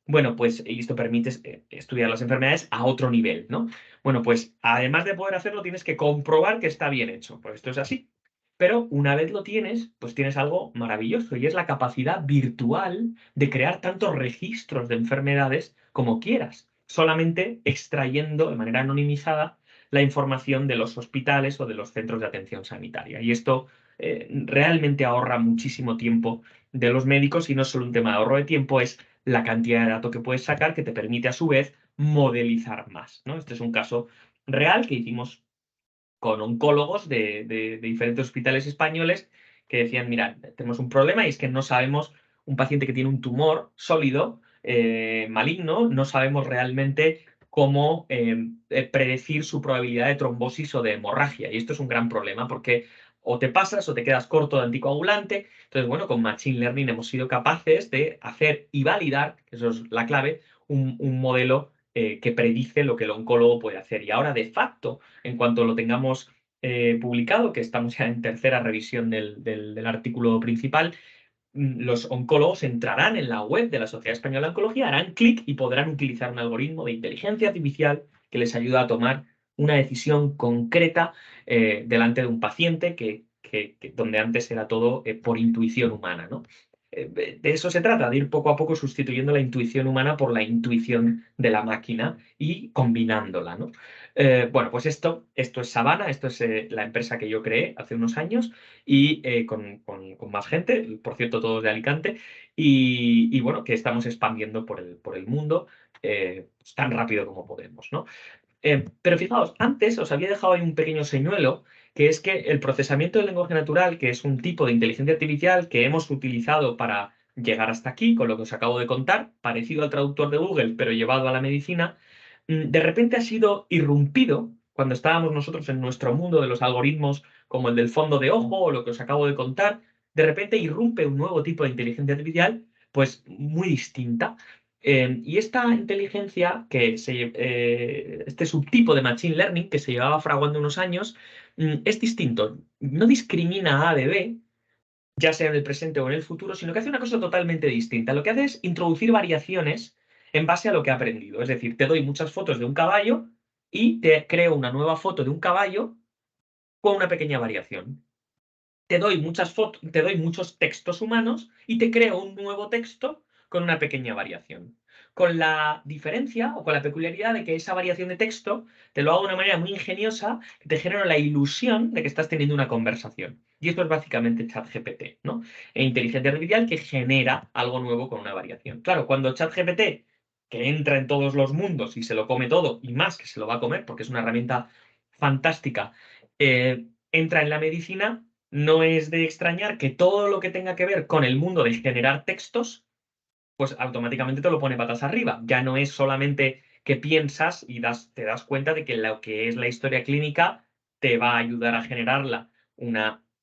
Bueno, pues esto permite estudiar las enfermedades a otro nivel, ¿no? Bueno, pues además de poder hacerlo, tienes que comprobar que está bien hecho. Pues esto es así. Pero una vez lo tienes, pues tienes algo maravilloso y es la capacidad virtual de crear tantos registros de enfermedades como quieras, solamente extrayendo de manera anonimizada la información de los hospitales o de los centros de atención sanitaria. Y esto realmente ahorra muchísimo tiempo de los médicos, y no es solo un tema de ahorro de tiempo, es la cantidad de datos que puedes sacar, que te permite a su vez modelizar más, ¿no? Este es un caso real que hicimos con oncólogos de diferentes hospitales españoles que decían, mira, tenemos un problema y es que no sabemos, un paciente que tiene un tumor sólido, maligno, no sabemos realmente cómo predecir su probabilidad de trombosis o de hemorragia. Y esto es un gran problema porque o te pasas o te quedas corto de anticoagulante. Entonces, bueno, con Machine Learning hemos sido capaces de hacer y validar, eso es la clave, un modelo que predice lo que el oncólogo puede hacer. Y ahora, de facto, en cuanto lo tengamos publicado, que estamos ya en tercera revisión del artículo principal, los oncólogos entrarán en la web de la Sociedad Española de Oncología, harán clic y podrán utilizar un algoritmo de inteligencia artificial que les ayuda a tomar una decisión concreta delante de un paciente donde antes era todo por intuición humana, ¿no? De eso se trata, de ir poco a poco sustituyendo la intuición humana por la intuición de la máquina y combinándola, ¿no? Bueno, pues esto es Savannah, esto es la empresa que yo creé hace unos años y con más gente, por cierto, todos de Alicante, y bueno, que estamos expandiendo por el mundo tan rápido como podemos, ¿no? Pero fijaos, antes os había dejado ahí un pequeño señuelo, que es que el procesamiento del lenguaje natural, que es un tipo de inteligencia artificial que hemos utilizado para llegar hasta aquí, con lo que os acabo de contar, parecido al traductor de Google, pero llevado a la medicina, de repente ha sido irrumpido cuando estábamos nosotros en nuestro mundo de los algoritmos como el del fondo de ojo o lo que os acabo de contar, de repente irrumpe un nuevo tipo de inteligencia artificial, pues muy distinta. Y esta inteligencia, este subtipo de Machine Learning que se llevaba fraguando unos años, es distinto. No discrimina A de B, ya sea en el presente o en el futuro, sino que hace una cosa totalmente distinta. Lo que hace es introducir variaciones en base a lo que ha aprendido. Es decir, te doy muchas fotos de un caballo y te creo una nueva foto de un caballo con una pequeña variación. Te doy muchas fotos, te doy muchos textos humanos y te creo un nuevo texto con una pequeña variación. Con la diferencia o con la peculiaridad de que esa variación de texto te lo hago de una manera muy ingeniosa que te genera la ilusión de que estás teniendo una conversación. Y esto es básicamente ChatGPT, ¿no? E inteligencia artificial que genera algo nuevo con una variación. Claro, cuando ChatGPT, que entra en todos los mundos y se lo come todo, y más que se lo va a comer porque es una herramienta fantástica, entra en la medicina, no es de extrañar que todo lo que tenga que ver con el mundo de generar textos, pues automáticamente te lo pone patas arriba. Ya no es solamente que piensas y te das cuenta de que lo que es la historia clínica te va a ayudar a generarla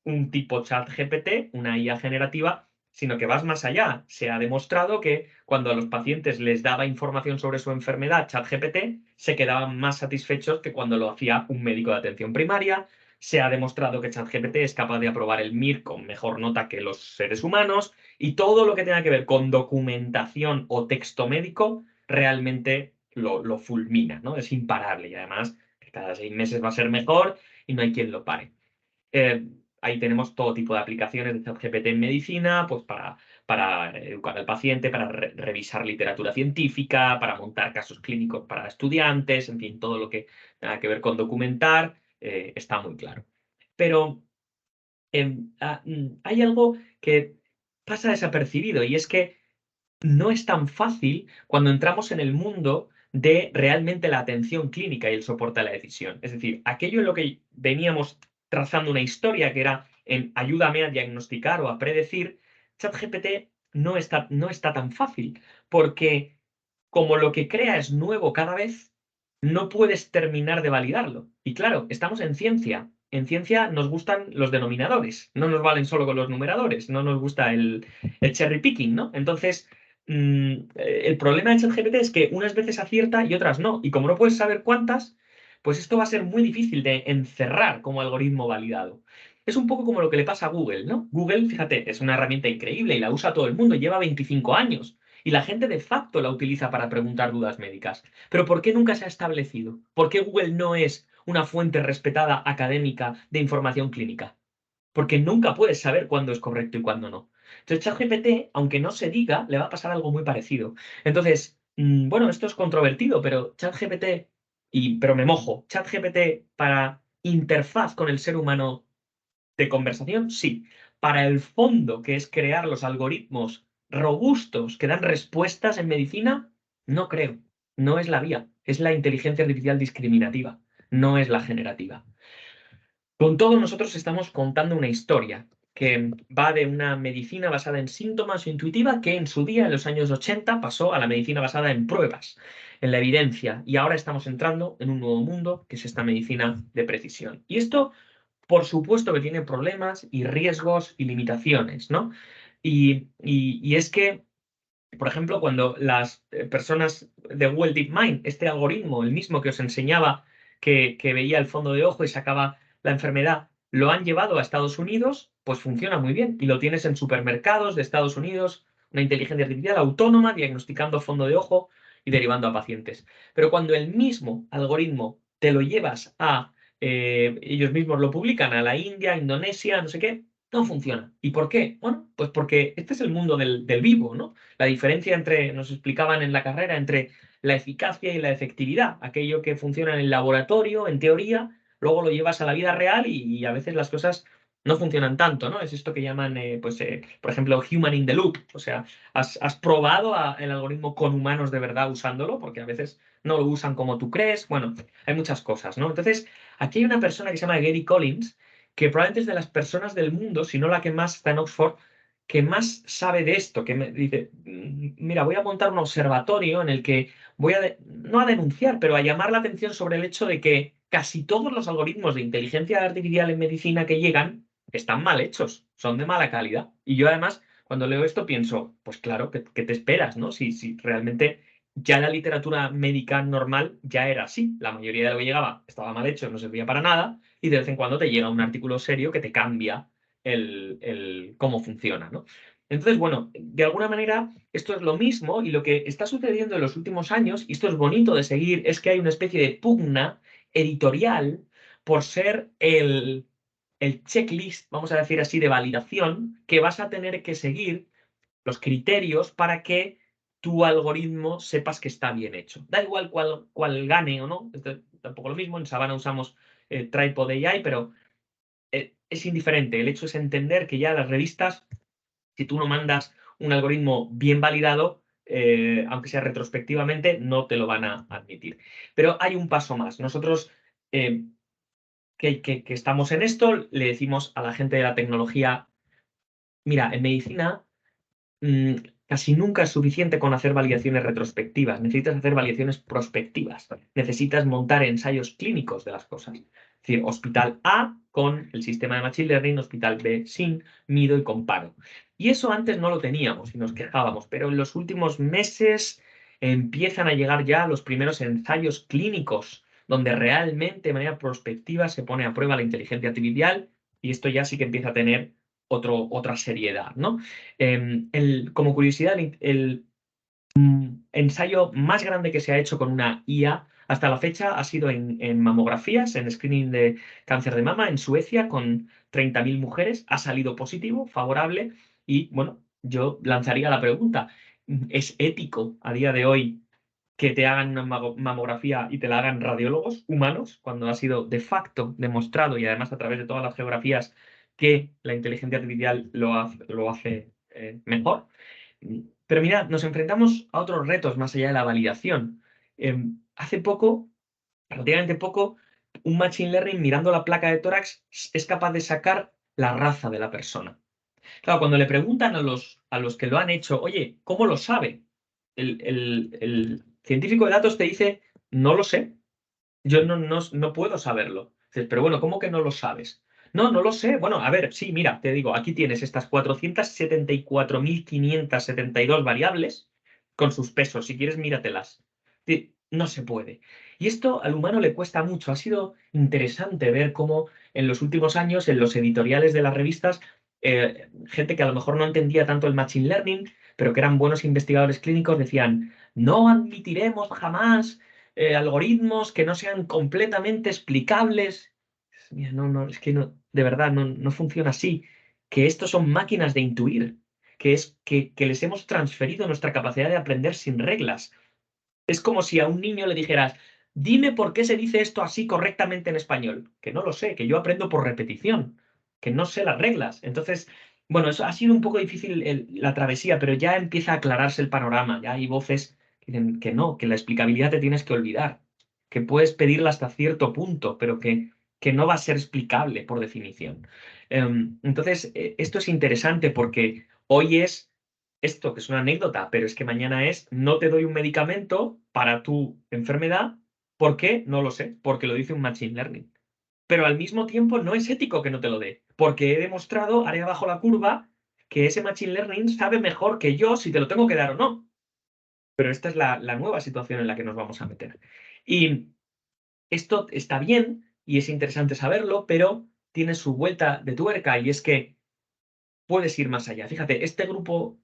un tipo ChatGPT, una IA generativa, sino que vas más allá. Se ha demostrado que cuando a los pacientes les daba información sobre su enfermedad ChatGPT, se quedaban más satisfechos que cuando lo hacía un médico de atención primaria. Se ha demostrado que ChatGPT es capaz de aprobar el MIR con mejor nota que los seres humanos y todo lo que tenga que ver con documentación o texto médico realmente lo fulmina, ¿no? Es imparable y además cada 6 meses va a ser mejor y no hay quien lo pare. Ahí tenemos todo tipo de aplicaciones de ChatGPT en medicina, pues para educar al paciente, para revisar literatura científica, para montar casos clínicos para estudiantes, en fin, todo lo que tenga que ver con documentar, está muy claro. Pero hay algo que pasa desapercibido y es que no es tan fácil cuando entramos en el mundo de realmente la atención clínica y el soporte a la decisión. Es decir, aquello en lo que veníamos trazando una historia que era en ayúdame a diagnosticar o a predecir, ChatGPT no está tan fácil, porque como lo que crea es nuevo cada vez, no puedes terminar de validarlo. Y claro, estamos en ciencia. En ciencia nos gustan los denominadores, no nos valen solo con los numeradores, no nos gusta el cherry picking, ¿no? Entonces, el problema de ChatGPT es que unas veces acierta y otras no. Y como no puedes saber cuántas, pues esto va a ser muy difícil de encerrar como algoritmo validado. Es un poco como lo que le pasa a Google, ¿no? Google, fíjate, es una herramienta increíble y la usa todo el mundo, lleva 25 años. Y la gente de facto la utiliza para preguntar dudas médicas. Pero ¿por qué nunca se ha establecido? ¿Por qué Google no es una fuente respetada académica de información clínica? Porque nunca puedes saber cuándo es correcto y cuándo no. Entonces, ChatGPT, aunque no se diga, le va a pasar algo muy parecido. Entonces, bueno, esto es controvertido, pero ChatGPT, pero me mojo, ChatGPT para interfaz con el ser humano de conversación, sí. Para el fondo, que es crear los algoritmos robustos que dan respuestas en medicina, no creo. No es la vía. Es la inteligencia artificial discriminativa, no es la generativa. Con todo, nosotros estamos contando una historia que va de una medicina basada en síntomas o intuitiva que en su día, en los años 80, pasó a la medicina basada en pruebas, en la evidencia, y ahora estamos entrando en un nuevo mundo que es esta medicina de precisión. Y esto, por supuesto, que tiene problemas y riesgos y limitaciones, ¿no? Y es que, por ejemplo, cuando las personas de Google DeepMind, este algoritmo, el mismo que os enseñaba, que veía el fondo de ojo y sacaba la enfermedad, lo han llevado a Estados Unidos, pues funciona muy bien. Y lo tienes en supermercados de Estados Unidos, una inteligencia artificial autónoma diagnosticando fondo de ojo y derivando a pacientes. Pero cuando el mismo algoritmo te lo llevas a, ellos mismos lo publican a la India, Indonesia, no sé qué, no funciona. ¿Y por qué? Bueno, pues porque este es el mundo del vivo, ¿no? La diferencia entre, nos explicaban en la carrera, entre la eficacia y la efectividad. Aquello que funciona en el laboratorio, en teoría, luego lo llevas a la vida real y a veces las cosas no funcionan tanto, ¿no? Es esto que llaman, por ejemplo, human in the loop. O sea, has probado el algoritmo con humanos de verdad usándolo, porque a veces no lo usan como tú crees. Bueno, hay muchas cosas, ¿no? Entonces, aquí hay una persona que se llama Gary Collins, que probablemente es de las personas del mundo, si no la que más está en Oxford, que más sabe de esto, que me dice, mira, voy a montar un observatorio en el que voy no a denunciar, pero a llamar la atención sobre el hecho de que casi todos los algoritmos de inteligencia artificial en medicina que llegan están mal hechos, son de mala calidad. Y yo además, cuando leo esto, pienso, pues claro, ¿qué te esperas, no? Si realmente ya la literatura médica normal ya era así. La mayoría de lo que llegaba estaba mal hecho, no servía para nada, y de vez en cuando te llega un artículo serio que te cambia el cómo funciona, ¿no? Entonces, bueno, de alguna manera esto es lo mismo y lo que está sucediendo en los últimos años, y esto es bonito de seguir, es que hay una especie de pugna editorial por ser el checklist, vamos a decir así, de validación que vas a tener que seguir los criterios para que tu algoritmo sepas que está bien hecho. Da igual cuál gane o no, esto es tampoco lo mismo, en Savannah usamos Tripod AI, pero es indiferente. El hecho es entender que ya las revistas, si tú no mandas un algoritmo bien validado, aunque sea retrospectivamente, no te lo van a admitir. Pero hay un paso más. Nosotros que estamos en esto, le decimos a la gente de la tecnología, mira, en medicina casi nunca es suficiente con hacer validaciones retrospectivas, necesitas hacer validaciones prospectivas, necesitas montar ensayos clínicos de las cosas. Es decir, hospital A con el sistema de Machine Learning, hospital B sin, mido y comparo. Y eso antes no lo teníamos y nos quejábamos, pero en los últimos meses empiezan a llegar ya los primeros ensayos clínicos donde realmente de manera prospectiva se pone a prueba la inteligencia artificial y esto ya sí que empieza a tener otra seriedad, ¿no? Como curiosidad, el ensayo más grande que se ha hecho con una IA hasta la fecha ha sido en mamografías, en screening de cáncer de mama en Suecia con 30.000 mujeres. Ha salido positivo, favorable y, bueno, yo lanzaría la pregunta, ¿es ético a día de hoy que te hagan una mamografía y te la hagan radiólogos humanos cuando ha sido de facto demostrado y además a través de todas las geografías que la inteligencia artificial lo hace mejor? Pero mira, nos enfrentamos a otros retos más allá de la validación. Hace poco, relativamente poco, un Machine Learning mirando la placa de tórax es capaz de sacar la raza de la persona. Claro, cuando le preguntan a los que lo han hecho, oye, ¿cómo lo sabe? El científico de datos te dice, no lo sé, yo no puedo saberlo. Dices, pero bueno, ¿cómo que no lo sabes? No lo sé. Bueno, a ver, sí, mira, te digo, aquí tienes estas 474.572 variables con sus pesos. Si quieres, míratelas. No se puede. Y esto al humano le cuesta mucho. Ha sido interesante ver cómo en los últimos años, en los editoriales de las revistas, gente que a lo mejor no entendía tanto el Machine Learning, pero que eran buenos investigadores clínicos, decían, no admitiremos jamás algoritmos que no sean completamente explicables. Mira, es que no, de verdad, no funciona así. Que estos son máquinas de intuir, que es que les hemos transferido nuestra capacidad de aprender sin reglas. Es como si a un niño le dijeras, dime por qué se dice esto así correctamente en español. Que no lo sé, que yo aprendo por repetición, que no sé las reglas. Entonces, bueno, eso ha sido un poco difícil la travesía, pero ya empieza a aclararse el panorama. Ya hay voces que dicen que no, que la explicabilidad te tienes que olvidar, que puedes pedirla hasta cierto punto, pero que no va a ser explicable por definición. Entonces, esto es interesante porque hoy es esto, que es una anécdota, pero es que mañana es, no te doy un medicamento para tu enfermedad, ¿por qué? No lo sé, porque lo dice un Machine Learning. Pero al mismo tiempo no es ético que no te lo dé, porque he demostrado, haré abajo la curva, que ese Machine Learning sabe mejor que yo si te lo tengo que dar o no. Pero esta es la nueva situación en la que nos vamos a meter. Y esto está bien y es interesante saberlo, pero tiene su vuelta de tuerca y es que puedes ir más allá. Fíjate, este grupo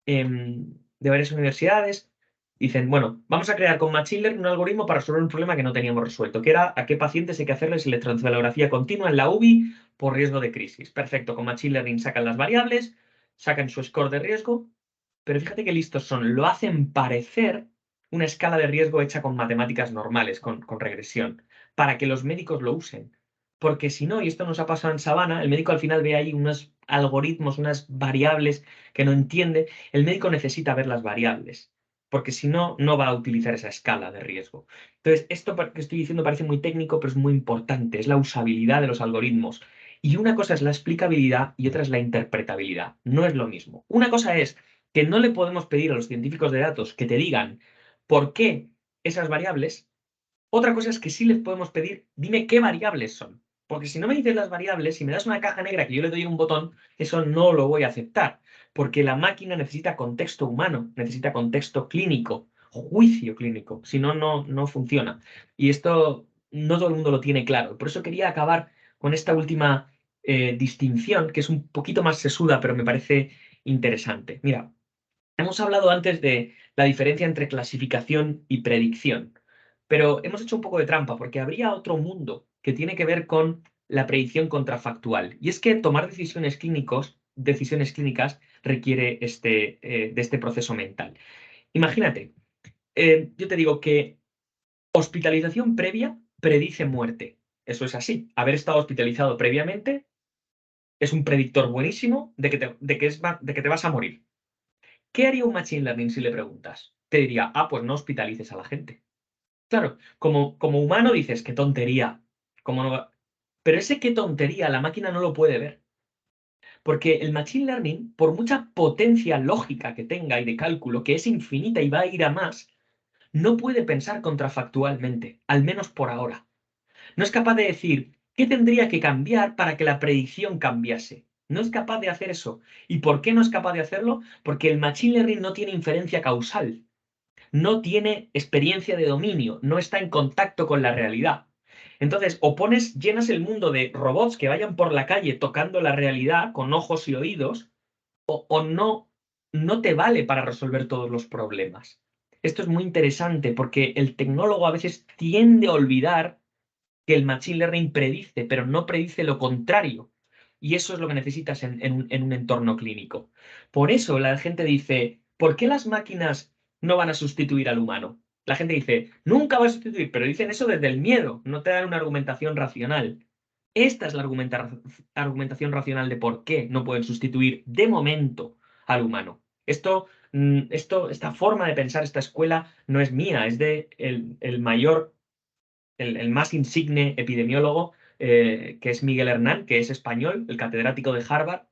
de varias universidades dicen, bueno, vamos a crear con Machine Learning un algoritmo para resolver un problema que no teníamos resuelto, que era a qué pacientes hay que hacerles electroencefalografía continua en la UBI por riesgo de crisis. Perfecto, con Machine Learning sacan las variables, sacan su score de riesgo, pero fíjate qué listos son, lo hacen parecer una escala de riesgo hecha con matemáticas normales, con regresión, para que los médicos lo usen. Porque si no, y esto nos ha pasado en Savannah, el médico al final ve ahí unos algoritmos, unas variables que no entiende. El médico necesita ver las variables, porque si no, no va a utilizar esa escala de riesgo. Entonces, esto que estoy diciendo parece muy técnico, pero es muy importante, es la usabilidad de los algoritmos. Y una cosa es la explicabilidad y otra es la interpretabilidad. No es lo mismo. Una cosa es que no le podemos pedir a los científicos de datos que te digan por qué esas variables. Otra cosa es que sí les podemos pedir, dime qué variables son. Porque si no me dices las variables, si me das una caja negra que yo le doy un botón, eso no lo voy a aceptar. Porque la máquina necesita contexto humano, necesita contexto clínico, juicio clínico. Si no, no funciona. Y esto no todo el mundo lo tiene claro. Por eso quería acabar con esta última distinción, que es un poquito más sesuda, pero me parece interesante. Mira, hemos hablado antes de la diferencia entre clasificación y predicción, pero hemos hecho un poco de trampa porque habría otro mundo que tiene que ver con la predicción contrafactual. Y es que tomar decisiones clínicas requiere de este proceso mental. Imagínate, yo te digo que hospitalización previa predice muerte. Eso es así. Haber estado hospitalizado previamente es un predictor buenísimo de que te vas a morir. ¿Qué haría un machine learning si le preguntas? Te diría, pues no hospitalices a la gente. Claro, como humano dices, qué tontería. ¿Cómo no va? Pero ese qué tontería la máquina no lo puede ver. Porque el machine learning, por mucha potencia lógica que tenga y de cálculo, que es infinita y va a ir a más, no puede pensar contrafactualmente, al menos por ahora. No es capaz de decir qué tendría que cambiar para que la predicción cambiase. No es capaz de hacer eso. ¿Y por qué no es capaz de hacerlo? Porque el machine learning no tiene inferencia causal, no tiene experiencia de dominio, no está en contacto con la realidad. Entonces, llenas el mundo de robots que vayan por la calle tocando la realidad con ojos y oídos, o no te vale para resolver todos los problemas. Esto es muy interesante porque el tecnólogo a veces tiende a olvidar que el machine learning predice, pero no predice lo contrario. Y eso es lo que necesitas en un entorno clínico. Por eso la gente dice, ¿por qué las máquinas no van a sustituir al humano? La gente dice, nunca va a sustituir, pero dicen eso desde el miedo, no te dan una argumentación racional. Esta es la argumentación racional de por qué no pueden sustituir de momento al humano. Esta forma de pensar, esta escuela, no es mía, es de el mayor, el más insigne epidemiólogo, que es Miguel Hernán, que es español, el catedrático de Harvard,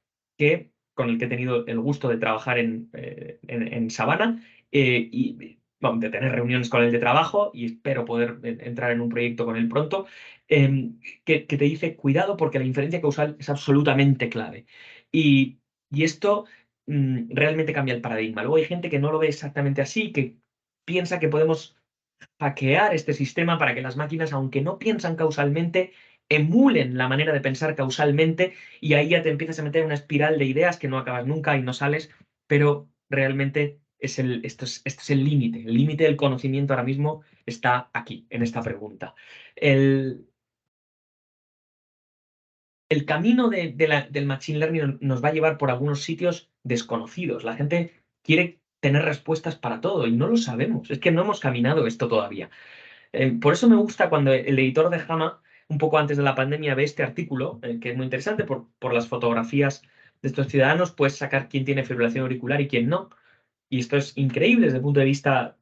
con el que he tenido el gusto de trabajar en Savannah, y bueno, de tener reuniones con él de trabajo, y espero poder entrar en un proyecto con él pronto, que te dice, cuidado porque la inferencia causal es absolutamente clave. Y esto realmente cambia el paradigma. Luego hay gente que no lo ve exactamente así, que piensa que podemos hackear este sistema para que las máquinas, aunque no piensan causalmente, emulen la manera de pensar causalmente, y ahí ya te empiezas a meter en una espiral de ideas que no acabas nunca y no sales, pero realmente esto es el límite. El límite del conocimiento ahora mismo está aquí, en esta pregunta. El camino del machine learning nos va a llevar por algunos sitios desconocidos. La gente quiere tener respuestas para todo y no lo sabemos. Es que no hemos caminado esto todavía. Por eso me gusta cuando el editor de JAMA, un poco antes de la pandemia, ve este artículo, que es muy interesante por las fotografías de estos ciudadanos, puedes sacar quién tiene fibrilación auricular y quién no. Y esto es increíble desde el punto de vista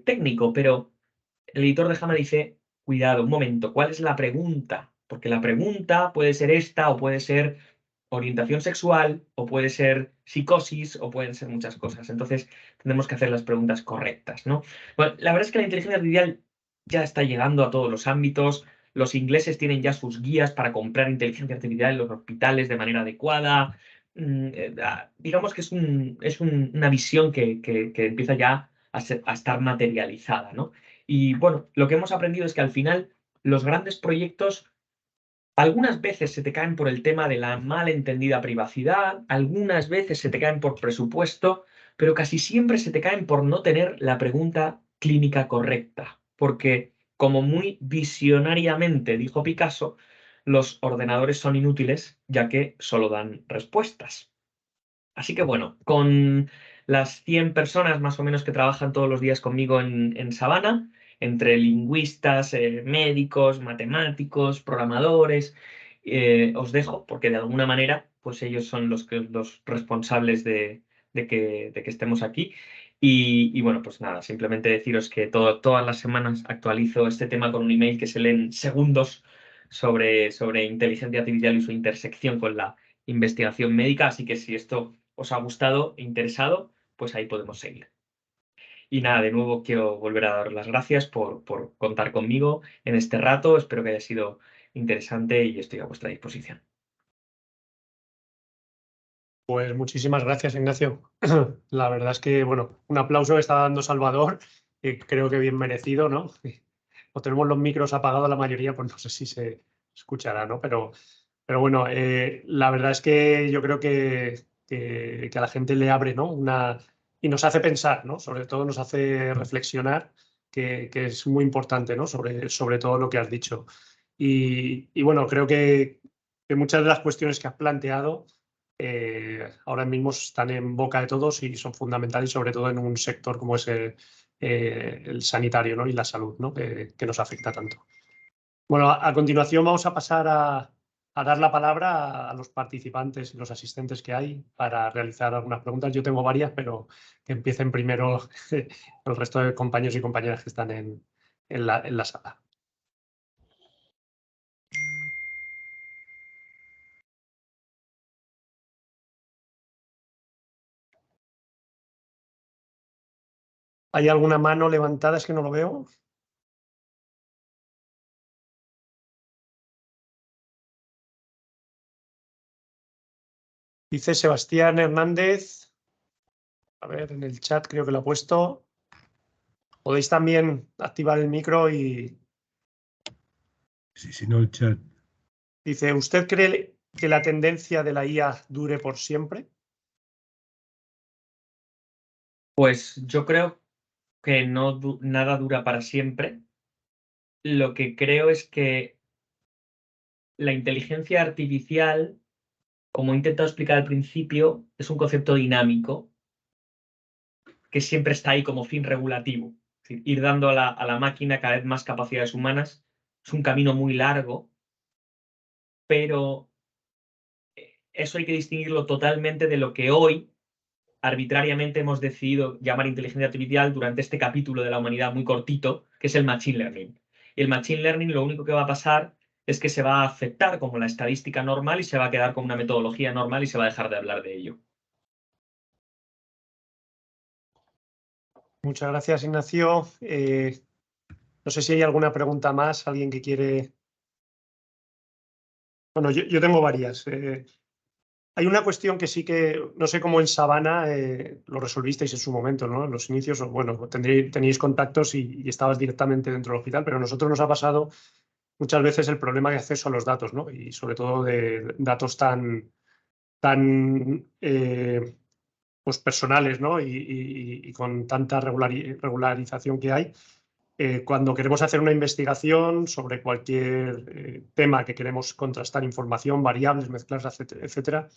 técnico, pero el editor de JAMA dice, cuidado, un momento, ¿cuál es la pregunta? Porque la pregunta puede ser esta, o puede ser orientación sexual, o puede ser psicosis, o pueden ser muchas cosas. Entonces, tenemos que hacer las preguntas correctas, ¿no? Bueno, la verdad es que la inteligencia artificial ya está llegando a todos los ámbitos. Los ingleses tienen ya sus guías para comprar inteligencia artificial en los hospitales de manera adecuada. Digamos que es una visión que empieza ya a estar materializada, ¿no? Y bueno, lo que hemos aprendido es que al final los grandes proyectos algunas veces se te caen por el tema de la mal entendida privacidad, algunas veces se te caen por presupuesto, pero casi siempre se te caen por no tener la pregunta clínica correcta. Porque, como muy visionariamente dijo Picasso, los ordenadores son inútiles ya que solo dan respuestas. Así que bueno, con las 100 personas más o menos que trabajan todos los días conmigo en Savannah, entre lingüistas, médicos, matemáticos, programadores, os dejo porque de alguna manera pues ellos son los responsables de que estemos aquí. Y bueno, pues nada, simplemente deciros que todas las semanas actualizo este tema con un email que se lee en segundos sobre inteligencia artificial y su intersección con la investigación médica, así que si esto os ha gustado e interesado, pues ahí podemos seguir. Y nada, de nuevo quiero volver a dar las gracias por contar conmigo en este rato. Espero que haya sido interesante y estoy a vuestra disposición. Pues muchísimas gracias, Ignacio. La verdad es que, bueno, un aplauso que está dando Salvador, creo que bien merecido, ¿no? O tenemos los micros apagados la mayoría, pues no sé si se escuchará, ¿no? Pero bueno, la verdad es que yo creo que que a la gente le abre, ¿no? Y nos hace pensar, ¿no? Sobre todo nos hace reflexionar, que es muy importante, ¿no? Sobre todo lo que has dicho. Y bueno, creo que muchas de las cuestiones que has planteado ahora mismo están en boca de todos y son fundamentales, sobre todo en un sector como es el sanitario, ¿no? Y la salud, ¿no? Que nos afecta tanto. Bueno, a continuación vamos a pasar a dar la palabra a los participantes y los asistentes que hay para realizar algunas preguntas. Yo tengo varias, pero que empiecen primero el resto de compañeros y compañeras que están en la sala. ¿Hay alguna mano levantada? Es que no lo veo. Dice Sebastián Hernández. A ver, en el chat creo que lo ha puesto. Podéis también activar el micro y Sí, si no, el chat. dice, ¿usted cree que la tendencia de la IA dure por siempre? Pues yo creo que nada dura para siempre. Lo que creo es que la inteligencia artificial, como he intentado explicar al principio, es un concepto dinámico que siempre está ahí como fin regulativo. Es decir, ir dando a la máquina cada vez más capacidades humanas es un camino muy largo, pero eso hay que distinguirlo totalmente de lo que hoy arbitrariamente hemos decidido llamar inteligencia artificial durante este capítulo de la humanidad muy cortito, que es el Machine Learning. Y el Machine Learning lo único que va a pasar es que se va a aceptar como la estadística normal y se va a quedar como una metodología normal y se va a dejar de hablar de ello. Muchas gracias, Ignacio. No sé si hay alguna pregunta más, alguien que quiere... Bueno, yo tengo varias. Hay una cuestión que sí que, no sé cómo en Sabana lo resolvisteis en su momento, ¿no? En los inicios, o bueno, teníais contactos y estabas directamente dentro del hospital, pero a nosotros nos ha pasado muchas veces el problema de acceso a los datos, ¿no? Y sobre todo de datos tan pues personales, ¿no? Y con tanta regularización que hay. Cuando queremos hacer una investigación sobre cualquier tema que queremos contrastar información, variables, mezclas, etcétera,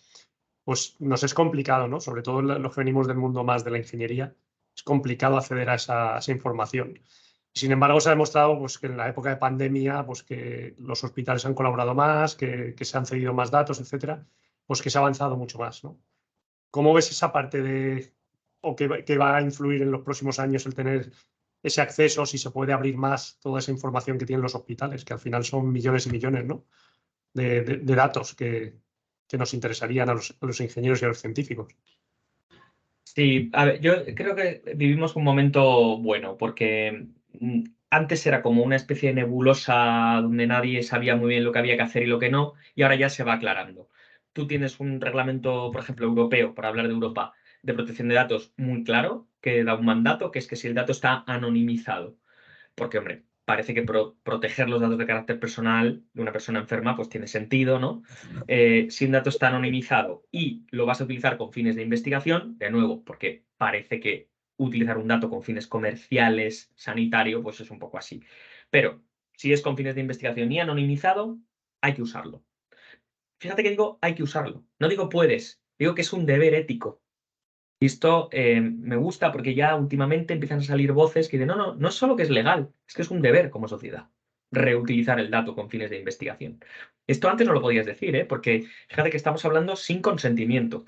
pues nos es complicado, ¿no? Sobre todo los que venimos del mundo más de la ingeniería, es complicado acceder a esa información. Sin embargo, se ha demostrado pues, que en la época de pandemia, pues, que los hospitales han colaborado más, que se han cedido más datos, etcétera, pues que se ha avanzado mucho más, ¿no? ¿Cómo ves esa parte o que va a influir en los próximos años el tener ese acceso, si se puede abrir más toda esa información que tienen los hospitales, que al final son millones y millones, ¿no? de datos que nos interesarían a los ingenieros y a los científicos? Sí, a ver, yo creo que vivimos un momento bueno, porque antes era como una especie de nebulosa donde nadie sabía muy bien lo que había que hacer y lo que no, y ahora ya se va aclarando. Tú tienes un reglamento, por ejemplo, europeo, para hablar de Europa, de protección de datos muy claro, que da un mandato, que es que si el dato está anonimizado, porque, hombre, parece que proteger los datos de carácter personal de una persona enferma pues tiene sentido, ¿no? Si un dato está anonimizado y lo vas a utilizar con fines de investigación, de nuevo, porque parece que utilizar un dato con fines comerciales, sanitario, pues es un poco así. Pero si es con fines de investigación y anonimizado, hay que usarlo. Fíjate que digo hay que usarlo. No digo puedes, digo que es un deber ético. Y esto me gusta porque ya últimamente empiezan a salir voces que dicen, no es solo que es legal, es que es un deber como sociedad reutilizar el dato con fines de investigación. Esto antes no lo podías decir, ¿eh? Porque fíjate que estamos hablando sin consentimiento.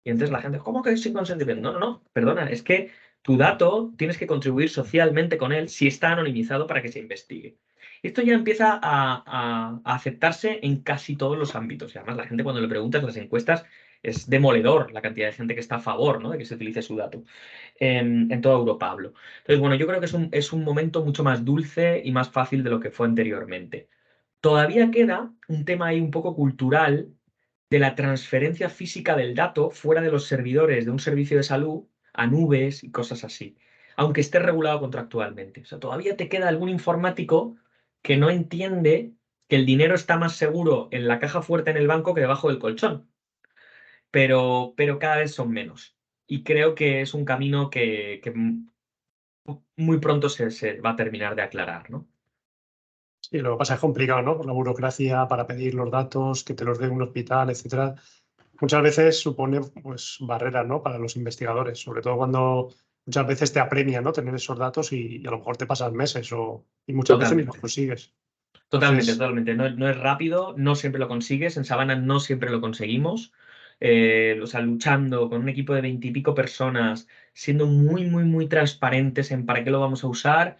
Y entonces la gente, ¿cómo que sin consentimiento? No, perdona, es que tu dato tienes que contribuir socialmente con él si está anonimizado para que se investigue. Esto ya empieza a aceptarse en casi todos los ámbitos. Y además la gente cuando le preguntas en las encuestas es demoledor la cantidad de gente que está a favor, ¿no? De que se utilice su dato. En toda Europa hablo. Entonces, bueno, yo creo que es un momento mucho más dulce y más fácil de lo que fue anteriormente. Todavía queda un tema ahí un poco cultural de la transferencia física del dato fuera de los servidores de un servicio de salud a nubes y cosas así, aunque esté regulado contractualmente. O sea, todavía te queda algún informático que no entiende que el dinero está más seguro en la caja fuerte en el banco que debajo del colchón. pero cada vez son menos. Y creo que es un camino que muy pronto se va a terminar de aclarar, ¿no? Sí, lo que pasa es complicado, ¿no? Por la burocracia para pedir los datos, que te los dé un hospital, etcétera. Muchas veces supone pues barreras, ¿no? Para los investigadores, sobre todo cuando muchas veces te apremian, ¿no? Tener esos datos y a lo mejor te pasan meses y muchas veces ni los Totalmente. consigues. Totalmente, Entonces, totalmente. No es rápido, no siempre lo consigues. En Sabana no siempre lo conseguimos. O sea, luchando con un equipo de 20 y pico personas, siendo muy, muy, muy transparentes en para qué lo vamos a usar,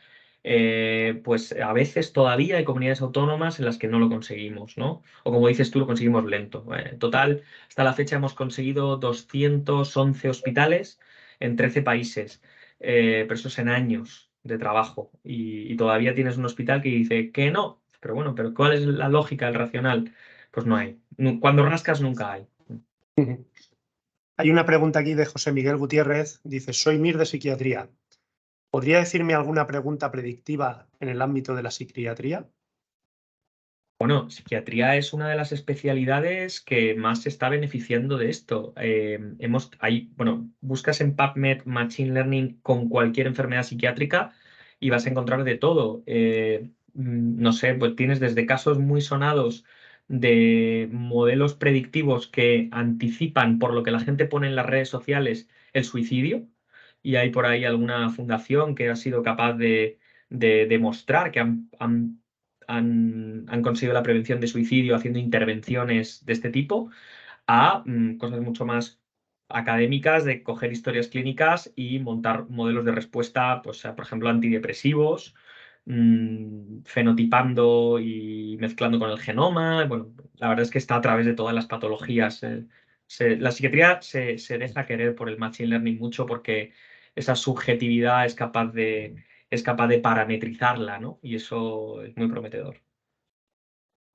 pues a veces todavía hay comunidades autónomas en las que no lo conseguimos, ¿no? O como dices tú, lo conseguimos lento. En total, hasta la fecha hemos conseguido 211 hospitales en 13 países, pero eso es en años de trabajo. Y todavía tienes un hospital que dice que no. Pero bueno, pero ¿cuál es la lógica, el racional? Pues no hay. Cuando rascas nunca hay. hay una pregunta aquí de José Miguel Gutiérrez. Dice, soy MIR de psiquiatría. ¿Podría decirme alguna pregunta predictiva en el ámbito de la psiquiatría? Bueno, psiquiatría es una de las especialidades que más se está beneficiando de esto. Buscas en PubMed Machine Learning con cualquier enfermedad psiquiátrica y vas a encontrar de todo. No sé, pues tienes desde casos muy sonados de modelos predictivos que anticipan, por lo que la gente pone en las redes sociales, el suicidio. Y hay por ahí alguna fundación que ha sido capaz de demostrar que han conseguido la prevención de suicidio haciendo intervenciones de este tipo, a cosas mucho más académicas de coger historias clínicas y montar modelos de respuesta, pues, por ejemplo, antidepresivos, fenotipando y mezclando con el genoma. Bueno, la verdad es que está a través de todas las patologías. La psiquiatría se deja querer por el machine learning mucho porque esa subjetividad es capaz de parametrizarla, ¿no? Y eso es muy prometedor.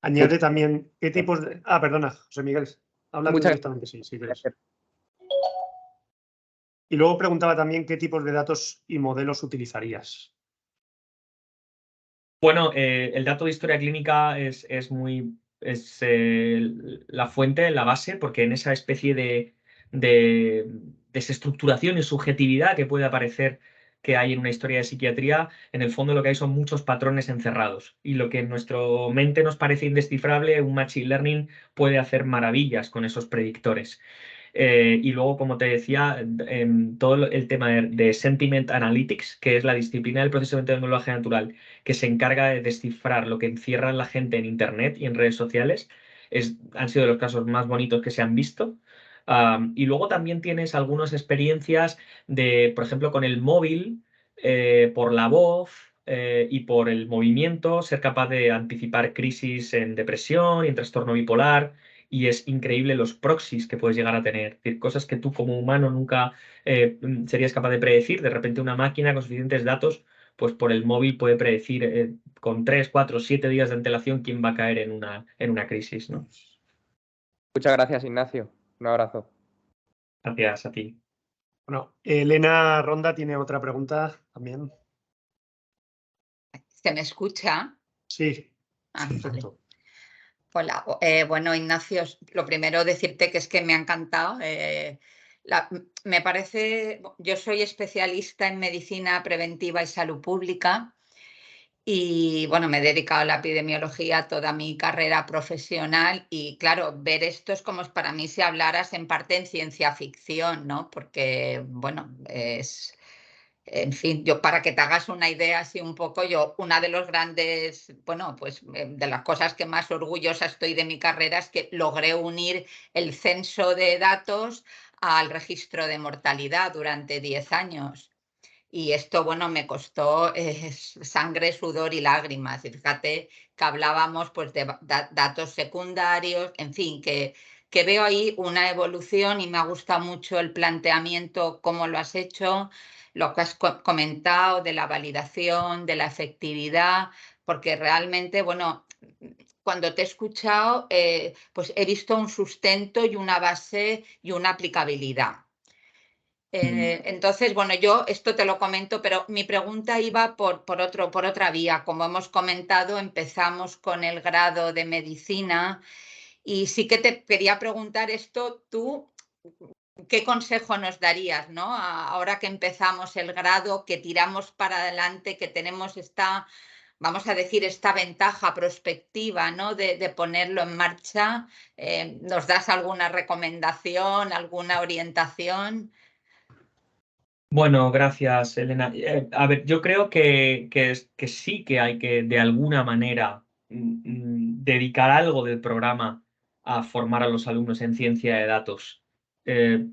Añade también qué tipos de... Ah, perdona, José Miguel. Habla tú Muchas directamente, sí, si quieres. Y luego preguntaba también qué tipos de datos y modelos utilizarías. Bueno, el dato de historia clínica es la fuente, la base, porque en esa especie de desestructuración y subjetividad que puede aparecer que hay en una historia de psiquiatría, en el fondo lo que hay son muchos patrones encerrados. Y lo que en nuestra mente nos parece indescifrable, un machine learning puede hacer maravillas con esos predictores. Y luego, como te decía, todo el tema de Sentiment Analytics, que es la disciplina del procesamiento de lenguaje natural, que se encarga de descifrar lo que encierra la gente en Internet y en redes sociales, han sido de los casos más bonitos que se han visto. Y luego también tienes algunas experiencias de, por ejemplo, con el móvil, por la voz y por el movimiento, ser capaz de anticipar crisis en depresión y en trastorno bipolar. Y es increíble los proxies que puedes llegar a tener. Es decir, cosas que tú como humano nunca serías capaz de predecir. De repente una máquina con suficientes datos, pues por el móvil puede predecir con 3, 4, 7 días de antelación quién va a caer en una crisis, ¿no? Muchas gracias, Ignacio. Un abrazo. Gracias a ti. Bueno, Elena Ronda tiene otra pregunta también. ¿Se me escucha? Sí, Ah, perfecto. vale. Hola, bueno, Ignacio, lo primero decirte que es que me ha encantado. Me parece, yo soy especialista en medicina preventiva y salud pública y bueno, me he dedicado a la epidemiología toda mi carrera profesional y claro, ver esto es como para mí si hablaras en parte en ciencia ficción, ¿no? Porque bueno, en fin, yo para que te hagas una idea así un poco, una de los grandes, bueno, pues de las cosas que más orgullosa estoy de mi carrera es que logré unir el censo de datos al registro de mortalidad durante 10 años. Y esto, bueno, me costó sangre, sudor y lágrimas. Y fíjate que hablábamos pues, de datos secundarios, en fin, que veo ahí una evolución y me ha gustado mucho el planteamiento, cómo lo has hecho, lo que has comentado de la validación, de la efectividad, porque realmente, bueno, cuando te he escuchado, pues he visto un sustento y una base y una aplicabilidad. Entonces, bueno, yo esto te lo comento, pero mi pregunta iba por otra vía. Como hemos comentado, empezamos con el grado de medicina y sí que te quería preguntar esto, tú ¿qué consejo nos darías, ¿no? Ahora que empezamos el grado, que tiramos para adelante, que tenemos esta, vamos a decir, esta ventaja prospectiva, ¿no? de ponerlo en marcha. ¿Nos das alguna recomendación, alguna orientación? Bueno, gracias, Elena. A ver, yo creo que sí que hay que, de alguna manera, dedicar algo del programa a formar a los alumnos en ciencia de datos,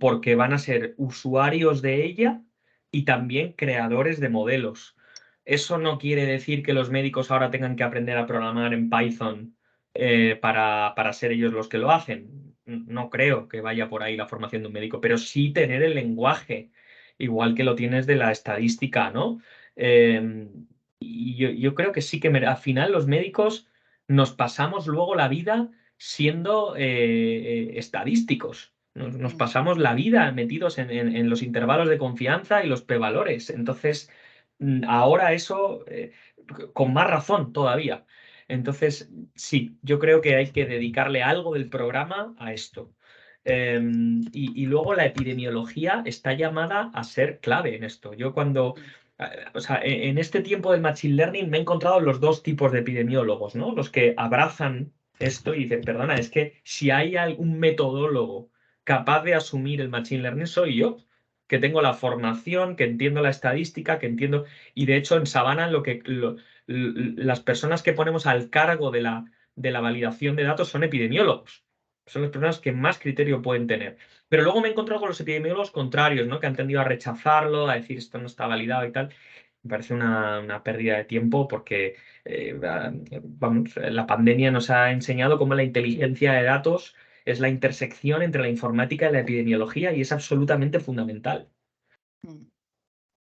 porque van a ser usuarios de ella y también creadores de modelos. Eso no quiere decir que los médicos ahora tengan que aprender a programar en Python para ser ellos los que lo hacen. No creo que vaya por ahí la formación de un médico, pero sí tener el lenguaje igual que lo tienes de la estadística, ¿no? Y yo creo que sí que al final los médicos nos pasamos luego la vida siendo estadísticos. Nos pasamos la vida metidos en los intervalos de confianza y los prevalores. Entonces, ahora eso, con más razón todavía. Entonces, sí, yo creo que hay que dedicarle algo del programa a esto. Y luego la epidemiología está llamada a ser clave en esto. Yo cuando, o sea, en este tiempo del Machine Learning me he encontrado los dos tipos de epidemiólogos, ¿no? Los que abrazan esto y dicen, perdona, es que si hay algún metodólogo capaz de asumir el Machine Learning soy yo, que tengo la formación, que entiendo la estadística, que entiendo... Y de hecho en Savannah las personas que ponemos al cargo de la validación de datos son epidemiólogos. Son las personas que más criterio pueden tener. Pero luego me he encontrado con los epidemiólogos contrarios, ¿no? Que han tendido a rechazarlo, a decir esto no está validado y tal. Me parece una pérdida de tiempo porque vamos, la pandemia nos ha enseñado cómo la inteligencia de datos es la intersección entre la informática y la epidemiología y es absolutamente fundamental.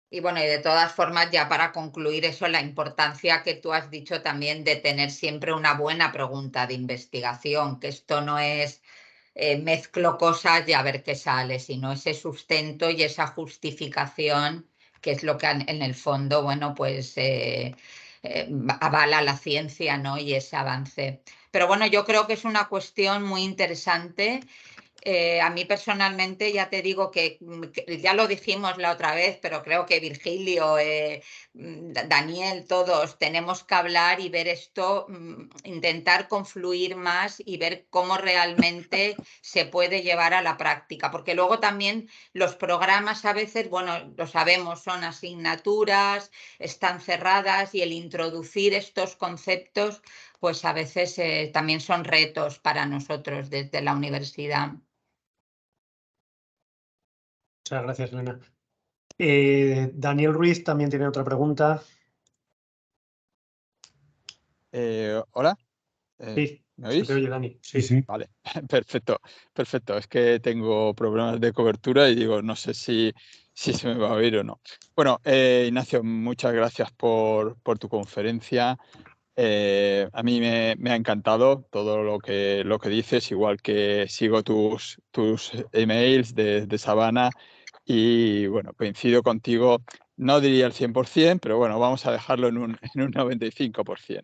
Y bueno, y de todas formas, ya para concluir eso, la importancia que tú has dicho también de tener siempre una buena pregunta de investigación, que esto no es mezclo cosas y a ver qué sale, sino ese sustento y esa justificación, que es lo que en el fondo, bueno, pues avala la ciencia, ¿no? Y ese avance. Pero bueno, yo creo que es una cuestión muy interesante. A mí personalmente ya te digo que ya lo dijimos la otra vez, pero creo que Virgilio, Daniel, todos tenemos que hablar y ver esto, intentar confluir más y ver cómo realmente se puede llevar a la práctica, porque luego también los programas a veces, bueno, lo sabemos, son asignaturas, están cerradas y el introducir estos conceptos, pues a veces también son retos para nosotros desde la universidad. Muchas gracias, Elena. Daniel Ruiz también tiene otra pregunta. Hola. Sí, ¿Me oís? se te oye, Dani. Sí, sí. Vale, perfecto, perfecto. Es que tengo problemas de cobertura y digo, no sé si se me va a oír o no. Bueno, Ignacio, muchas gracias por tu conferencia. A mí me ha encantado todo lo que dices, igual que sigo tus emails de Savannah y bueno, coincido contigo, no diría el 100%, pero bueno, vamos a dejarlo en un 95%.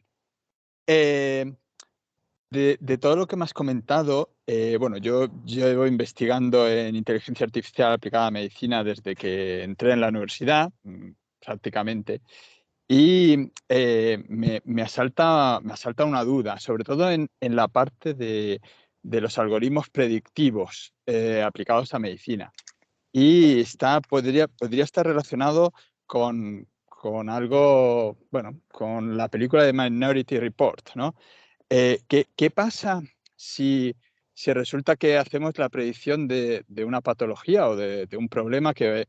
De todo lo que me has comentado, bueno, yo llevo investigando en inteligencia artificial aplicada a medicina desde que entré en la universidad, prácticamente, y me asalta una duda, sobre todo en la parte de los algoritmos predictivos aplicados a medicina. Y podría estar relacionado con algo, bueno, con la película de Minority Report, ¿no? ¿Qué pasa si resulta que hacemos la predicción de una patología o de un problema que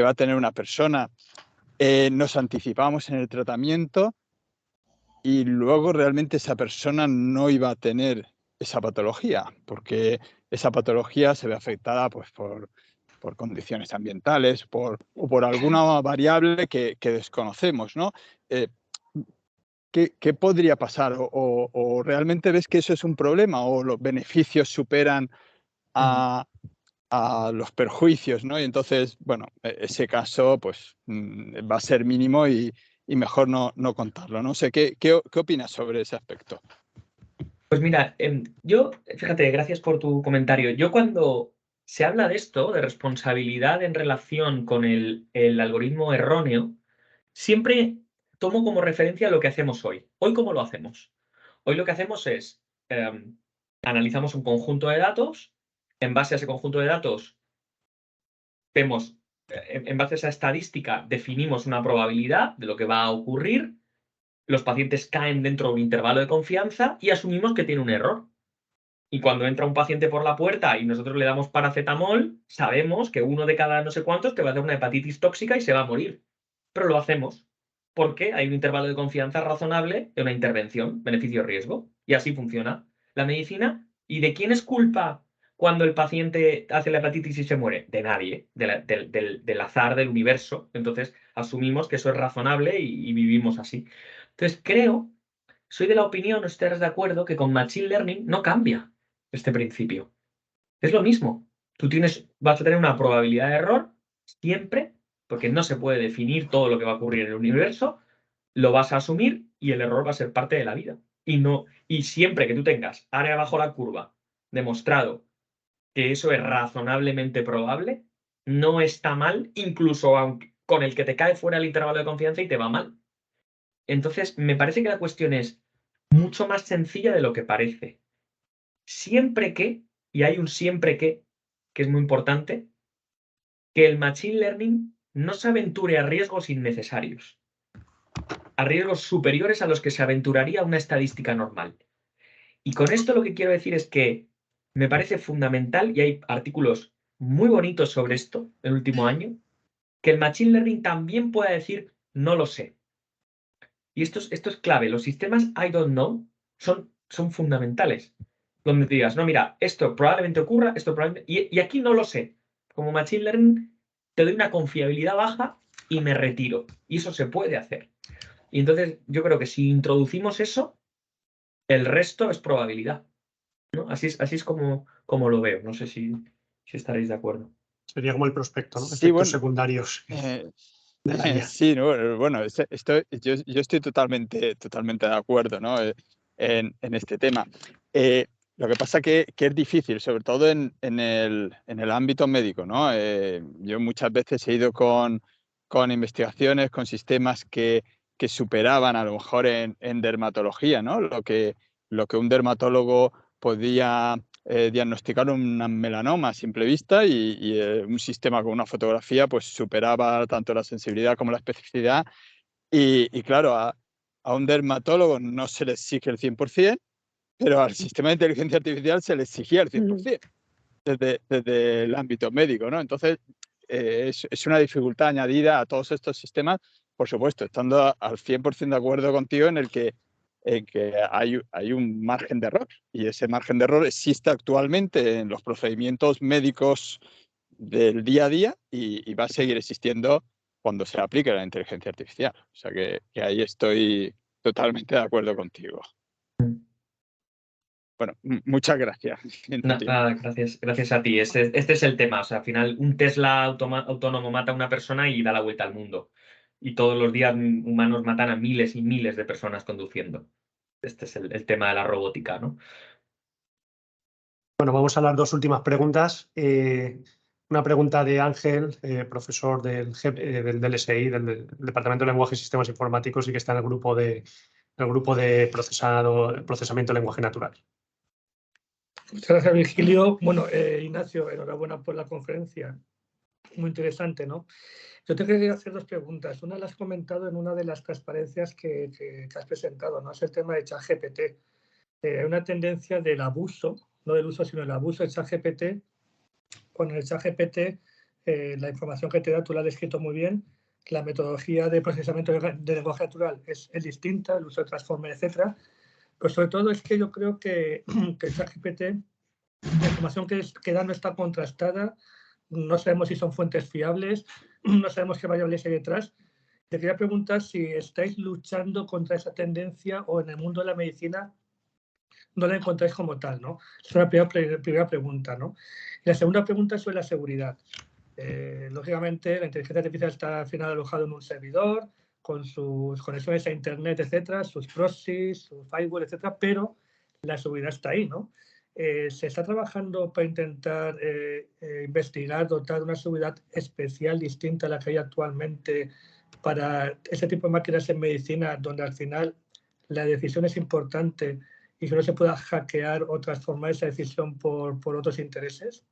va a tener una persona? Nos anticipamos en el tratamiento y luego realmente esa persona no iba a tener esa patología, porque esa patología se ve afectada pues, por condiciones ambientales o por alguna variable que desconocemos, ¿no? ¿Qué podría pasar? ¿O realmente ves que eso es un problema o los beneficios superan a los perjuicios, ¿no? Y entonces, bueno, ese caso pues va a ser mínimo y mejor no contarlo. No sé, ¿qué opinas sobre ese aspecto? Pues mira, yo, fíjate, gracias por tu comentario. Yo cuando se habla de esto, de responsabilidad en relación con el algoritmo erróneo, siempre tomo como referencia lo que hacemos hoy. ¿Hoy cómo lo hacemos? Hoy lo que hacemos es, analizamos un conjunto de datos, en base a ese conjunto de datos, vemos, en base a esa estadística, definimos una probabilidad de lo que va a ocurrir, los pacientes caen dentro de un intervalo de confianza y asumimos que tiene un error. Y cuando entra un paciente por la puerta y nosotros le damos paracetamol, sabemos que uno de cada no sé cuántos te va a dar una hepatitis tóxica y se va a morir. Pero lo hacemos porque hay un intervalo de confianza razonable de una intervención, beneficio-riesgo. Y así funciona la medicina. ¿Y de quién es culpa cuando el paciente hace la hepatitis y se muere? De nadie, del azar del universo. Entonces asumimos que eso es razonable y vivimos así. Entonces soy de la opinión, no estarás de acuerdo, que con Machine Learning no cambia este principio. Es lo mismo. Tú vas a tener una probabilidad de error siempre, porque no se puede definir todo lo que va a ocurrir en el universo, lo vas a asumir y el error va a ser parte de la vida. Y siempre que tú tengas área bajo la curva demostrado que eso es razonablemente probable, no está mal, incluso con el que te cae fuera el intervalo de confianza y te va mal. Entonces, me parece que la cuestión es mucho más sencilla de lo que parece. Siempre que, y hay un siempre que es muy importante, que el Machine Learning no se aventure a riesgos innecesarios, a riesgos superiores a los que se aventuraría una estadística normal. Y con esto lo que quiero decir es que me parece fundamental, y hay artículos muy bonitos sobre esto el último año, que el Machine Learning también pueda decir no lo sé. Y esto es clave. Los sistemas I don't know son fundamentales. Donde te digas, no, mira, esto probablemente ocurra, esto probablemente... Y aquí no lo sé. Como Machine Learning te doy una confiabilidad baja y me retiro. Y eso se puede hacer. Y entonces yo creo que si introducimos eso, el resto es probabilidad, ¿no? Así es como lo veo. No sé si estaréis de acuerdo. Sería como el prospecto, ¿no? Sí, Efectos bueno, secundarios de la IA. sí, no, bueno, yo estoy totalmente de acuerdo, ¿no? En este tema. Lo que pasa que es difícil, sobre todo en el ámbito médico, ¿no? Yo muchas veces he ido con investigaciones, con sistemas que superaban a lo mejor en dermatología, ¿no? Lo que un dermatólogo podía diagnosticar un melanoma a simple vista y un sistema con una fotografía pues superaba tanto la sensibilidad como la especificidad y claro, a un dermatólogo no se le exige el 100%, pero al sistema de inteligencia artificial se le exigía el 100% desde el ámbito médico, ¿no? Entonces, es una dificultad añadida a todos estos sistemas, por supuesto, estando al 100% de acuerdo contigo en que hay un margen de error y ese margen de error existe actualmente en los procedimientos médicos del día a día y va a seguir existiendo cuando se aplique la inteligencia artificial. O sea que ahí estoy totalmente de acuerdo contigo. Bueno, muchas gracias. Nada, gracias a ti. Este es el tema. O sea, al final, un Tesla autónomo mata a una persona y da la vuelta al mundo. Y todos los días humanos matan a miles y miles de personas conduciendo. Este es el tema de la robótica, ¿no? Bueno, vamos a las dos últimas preguntas. Una pregunta de Ángel, profesor del DLSI, del Departamento de Lenguaje y Sistemas Informáticos, y que está en el grupo de procesamiento de lenguaje natural. Muchas gracias, Virgilio. Bueno, Ignacio, enhorabuena por la conferencia. Muy interesante, ¿no? Yo te quería hacer dos preguntas. Una la has comentado en una de las transparencias que has presentado, ¿no? Es el tema de ChatGPT. Hay una tendencia del abuso, no del uso, sino del abuso de ChatGPT. Con el ChatGPT, la información que te da, tú la has descrito muy bien. La metodología de procesamiento de lenguaje natural es distinta, el uso de transformer, etcétera. Pero sobre todo es que yo creo que el ChatGPT, la información que da no está contrastada, no sabemos si son fuentes fiables, no sabemos qué variables hay detrás. Te quería preguntar si estáis luchando contra esa tendencia o en el mundo de la medicina no la encontráis como tal, ¿no? Es una primera pregunta, ¿no? Y la segunda pregunta es sobre la seguridad. Lógicamente, la inteligencia artificial está al final alojada en un servidor, con sus conexiones a Internet, etcétera, sus proxies, sus firewall, etcétera, pero la seguridad está ahí, ¿no? ¿se está trabajando para intentar investigar, dotar de una seguridad especial distinta a la que hay actualmente para este tipo de máquinas en medicina, donde al final la decisión es importante y que no se pueda hackear o transformar esa decisión por otros intereses?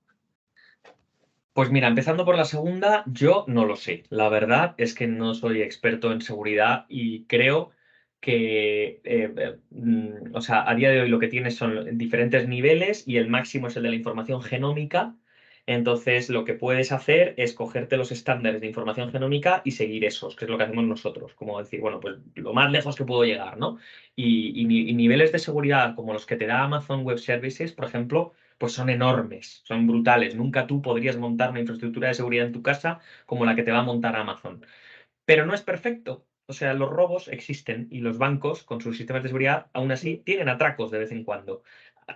Pues mira, empezando por la segunda, yo no lo sé. La verdad es que no soy experto en seguridad y creo que, o sea, a día de hoy lo que tienes son diferentes niveles y el máximo es el de la información genómica. Entonces, lo que puedes hacer es cogerte los estándares de información genómica y seguir esos, que es lo que hacemos nosotros. Como decir, bueno, pues lo más lejos que puedo llegar, ¿no? Y niveles de seguridad como los que te da Amazon Web Services, por ejemplo, pues son enormes, son brutales. Nunca tú podrías montar una infraestructura de seguridad en tu casa como la que te va a montar Amazon. Pero no es perfecto. O sea, los robos existen y los bancos, con sus sistemas de seguridad, aún así tienen atracos de vez en cuando.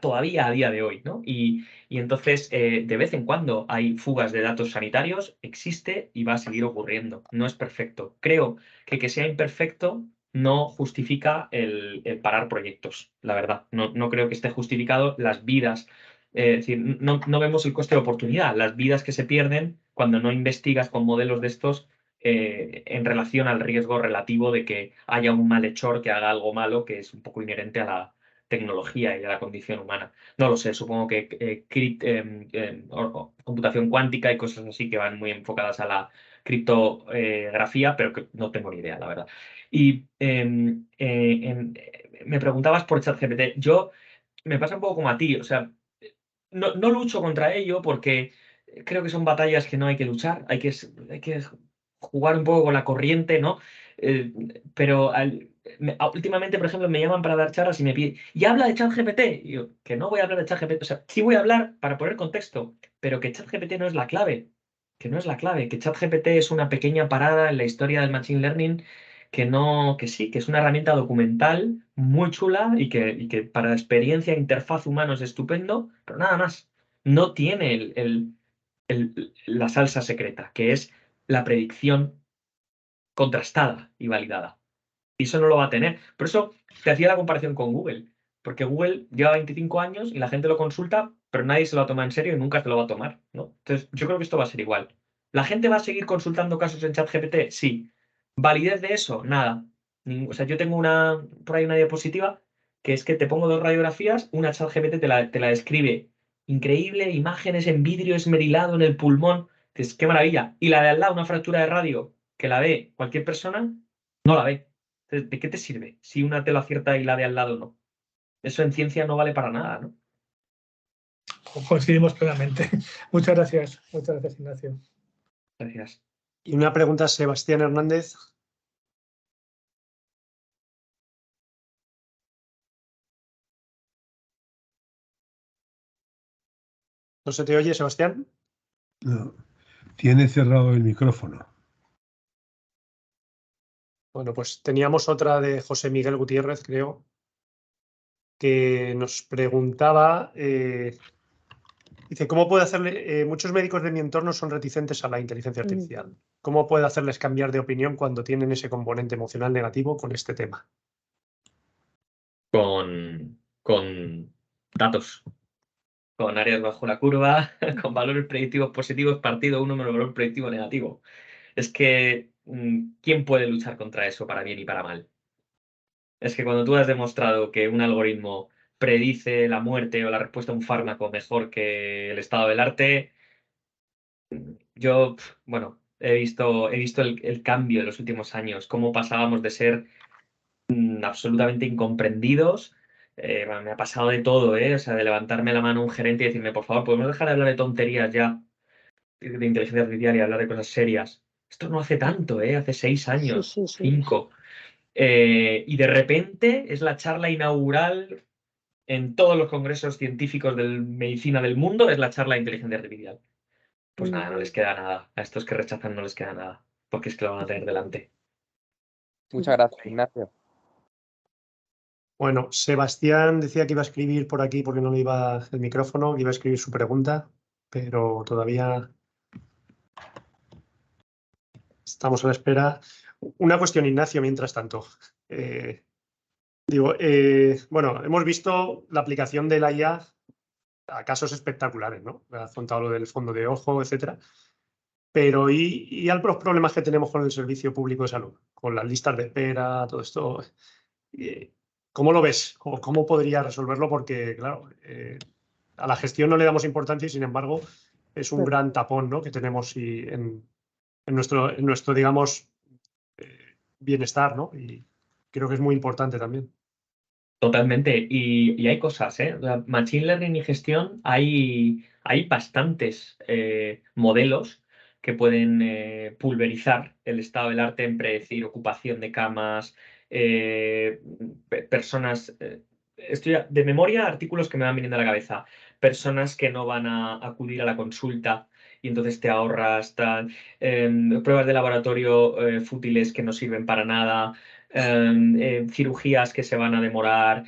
Todavía a día de hoy, ¿no? Y entonces, de vez en cuando hay fugas de datos sanitarios, existe y va a seguir ocurriendo. No es perfecto. Creo que sea imperfecto no justifica el parar proyectos, la verdad. No creo que esté justificado las vidas. Es decir, no vemos el coste de oportunidad, las vidas que se pierden cuando no investigas con modelos de estos en relación al riesgo relativo de que haya un malhechor que haga algo malo que es un poco inherente a la tecnología y a la condición humana. No lo sé, supongo que computación cuántica y cosas así que van muy enfocadas a la criptografía, pero que no tengo ni idea, la verdad. Y me preguntabas por ChatGPT. Yo me pasa un poco como a ti, o sea, no lucho contra ello porque creo que son batallas que no hay que luchar, hay que jugar un poco con la corriente, ¿no? Pero últimamente, por ejemplo, me llaman para dar charlas y me piden, ¿y habla de ChatGPT? Y yo, que no voy a hablar de ChatGPT, o sea, sí voy a hablar para poner contexto, pero que ChatGPT no es la clave, que no es la clave, que ChatGPT es una pequeña parada en la historia del Machine Learning que sí, que es una herramienta documental muy chula y que para la experiencia interfaz humano es estupendo, pero nada más. No tiene la salsa secreta, que es la predicción contrastada y validada. Y eso no lo va a tener. Por eso te hacía la comparación con Google, porque Google lleva 25 años y la gente lo consulta, pero nadie se lo toma en serio y nunca se lo va a tomar, ¿no? Entonces, yo creo que esto va a ser igual. ¿La gente va a seguir consultando casos en ChatGPT? Sí. ¿Validez de eso? Nada. O sea, yo tengo por ahí una diapositiva que es que te pongo 2 radiografías, una ChatGPT te la describe increíble, imágenes en vidrio esmerilado en el pulmón, qué maravilla. Y la de al lado, una fractura de radio, que la ve cualquier persona, no la ve. Entonces, ¿de qué te sirve si una te lo acierta y la de al lado no? Eso en ciencia no vale para nada, ¿no? Coincidimos plenamente. Muchas gracias, Ignacio. Gracias. Y una pregunta, Sebastián Hernández. ¿No se te oye, Sebastián? No, tiene cerrado el micrófono. Bueno, pues teníamos otra de José Miguel Gutiérrez, creo, que nos preguntaba, dice, ¿cómo puede hacerle? Muchos médicos de mi entorno son reticentes a la inteligencia artificial. ¿Cómo puede hacerles cambiar de opinión cuando tienen ese componente emocional negativo con este tema? Con datos, con áreas bajo la curva, con valores predictivos positivos, partido 1 menos valor predictivo negativo. Es que, ¿quién puede luchar contra eso para bien y para mal? Es que cuando tú has demostrado que un algoritmo predice la muerte o la respuesta a un fármaco mejor que el estado del arte, yo, bueno, he visto el cambio de los últimos años, cómo pasábamos de ser absolutamente incomprendidos. Me ha pasado de todo, ¿eh? O sea, de levantarme la mano a un gerente y decirme, por favor, ¿podemos dejar de hablar de tonterías ya de inteligencia artificial y hablar de cosas serias? Esto no hace tanto, ¿eh? Hace 6 años, 5. Y de repente es la charla inaugural en todos los congresos científicos de medicina del mundo, es la charla de inteligencia artificial. Pues nada, no les queda nada. A estos que rechazan no les queda nada, porque es que lo van a tener delante. Muchas gracias, Ignacio. Bueno, Sebastián decía que iba a escribir por aquí porque no le iba el micrófono, que iba a escribir su pregunta, pero todavía estamos a la espera. Una cuestión, Ignacio, mientras tanto. Bueno, hemos visto la aplicación de la IA a casos espectaculares, ¿no? Has contado lo del fondo de ojo, etcétera. Pero ¿y a los problemas que tenemos con el servicio público de salud? Con las listas de espera, todo esto. ¿Cómo lo ves? ¿O cómo podría resolverlo? Porque, claro, a la gestión no le damos importancia y, sin embargo, es un gran tapón, ¿no?, que tenemos en nuestro, digamos, bienestar, ¿no? Y creo que es muy importante también. Totalmente. Y hay cosas, ¿eh? O sea, Machine Learning y gestión, hay bastantes modelos que pueden pulverizar el estado del arte en predecir ocupación de camas, personas. Estoy de memoria, artículos que me van viniendo a la cabeza. Personas que no van a acudir a la consulta y entonces te ahorras pruebas de laboratorio fútiles que no sirven para nada. Cirugías que se van a demorar,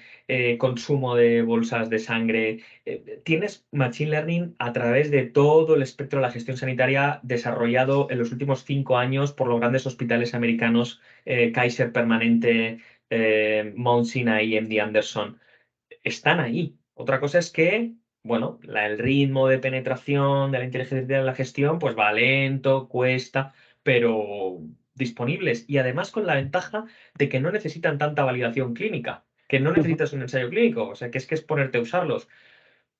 consumo de bolsas de sangre. Tienes Machine Learning a través de todo el espectro de la gestión sanitaria desarrollado en los últimos 5 años por los grandes hospitales americanos, Kaiser Permanente, Mount Sinai y MD Anderson. Están ahí. Otra cosa es que, bueno, el ritmo de penetración de la inteligencia artificial en la gestión pues va lento, cuesta, pero disponibles. Y además con la ventaja de que no necesitan tanta validación clínica, que no necesitas un ensayo clínico, o sea, que es ponerte a usarlos.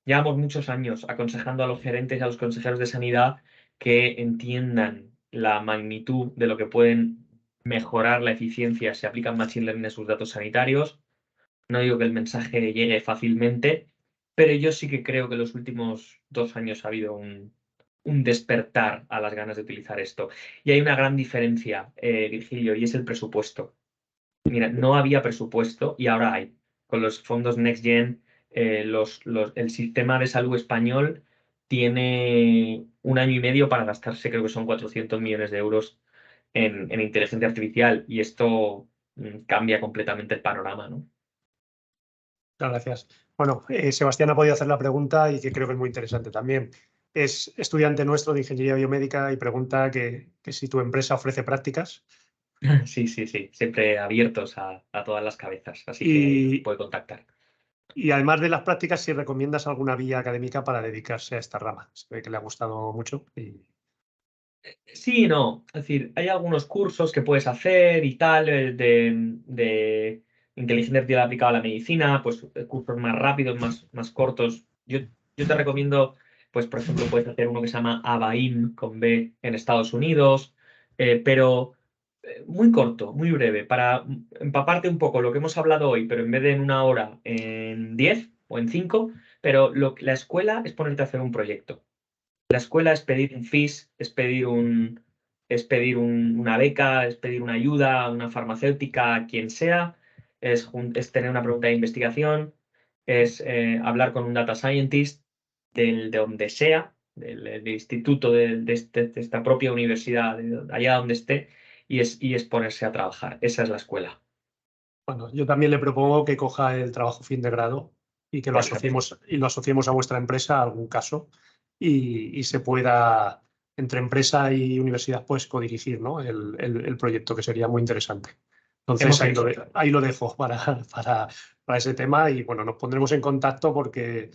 Llevamos muchos años aconsejando a los gerentes y a los consejeros de sanidad que entiendan la magnitud de lo que pueden mejorar la eficiencia si aplican Machine Learning en sus datos sanitarios. No digo que el mensaje llegue fácilmente, pero yo sí que creo que en los últimos 2 años ha habido un despertar a las ganas de utilizar esto. Y hay una gran diferencia, Virgilio, y es el presupuesto. Mira, no había presupuesto y ahora hay. Con los fondos NextGen, el sistema de salud español tiene 1 año y medio para gastarse, creo que son 400 millones de euros en inteligencia artificial, y esto cambia completamente el panorama, ¿no? Muchas gracias. Bueno, Sebastián ha podido hacer la pregunta y que creo que es muy interesante también. Es estudiante nuestro de Ingeniería Biomédica y pregunta que si tu empresa ofrece prácticas. Sí, siempre abiertos a todas las cabezas, así que puede contactar. Y además de las prácticas, si recomiendas alguna vía académica para dedicarse a esta rama. Se ve que le ha gustado mucho. Sí y no. Es decir, hay algunos cursos que puedes hacer y tal, de inteligencia artificial aplicada a la medicina, pues cursos más rápidos, más cortos. Yo te recomiendo, pues por ejemplo, puedes hacer uno que se llama ABAIM con B en Estados Unidos, pero muy corto, muy breve, para empaparte un poco lo que hemos hablado hoy, pero en vez de en 1 hora, en 10 o en 5, pero la escuela es ponerte a hacer un proyecto. La escuela es pedir un FIS, es pedir una beca, es pedir una ayuda a una farmacéutica, quien sea, es tener una pregunta de investigación, es hablar con un data scientist de donde sea, del instituto de esta propia universidad, de allá donde esté, y es ponerse a trabajar. Esa es la escuela. Bueno, yo también le propongo que coja el trabajo fin de grado y que lo asociemos a vuestra empresa, a algún caso, y se pueda, entre empresa y universidad, pues codirigir, ¿no?, el proyecto, que sería muy interesante. Entonces ahí lo dejo para ese tema, y bueno, nos pondremos en contacto porque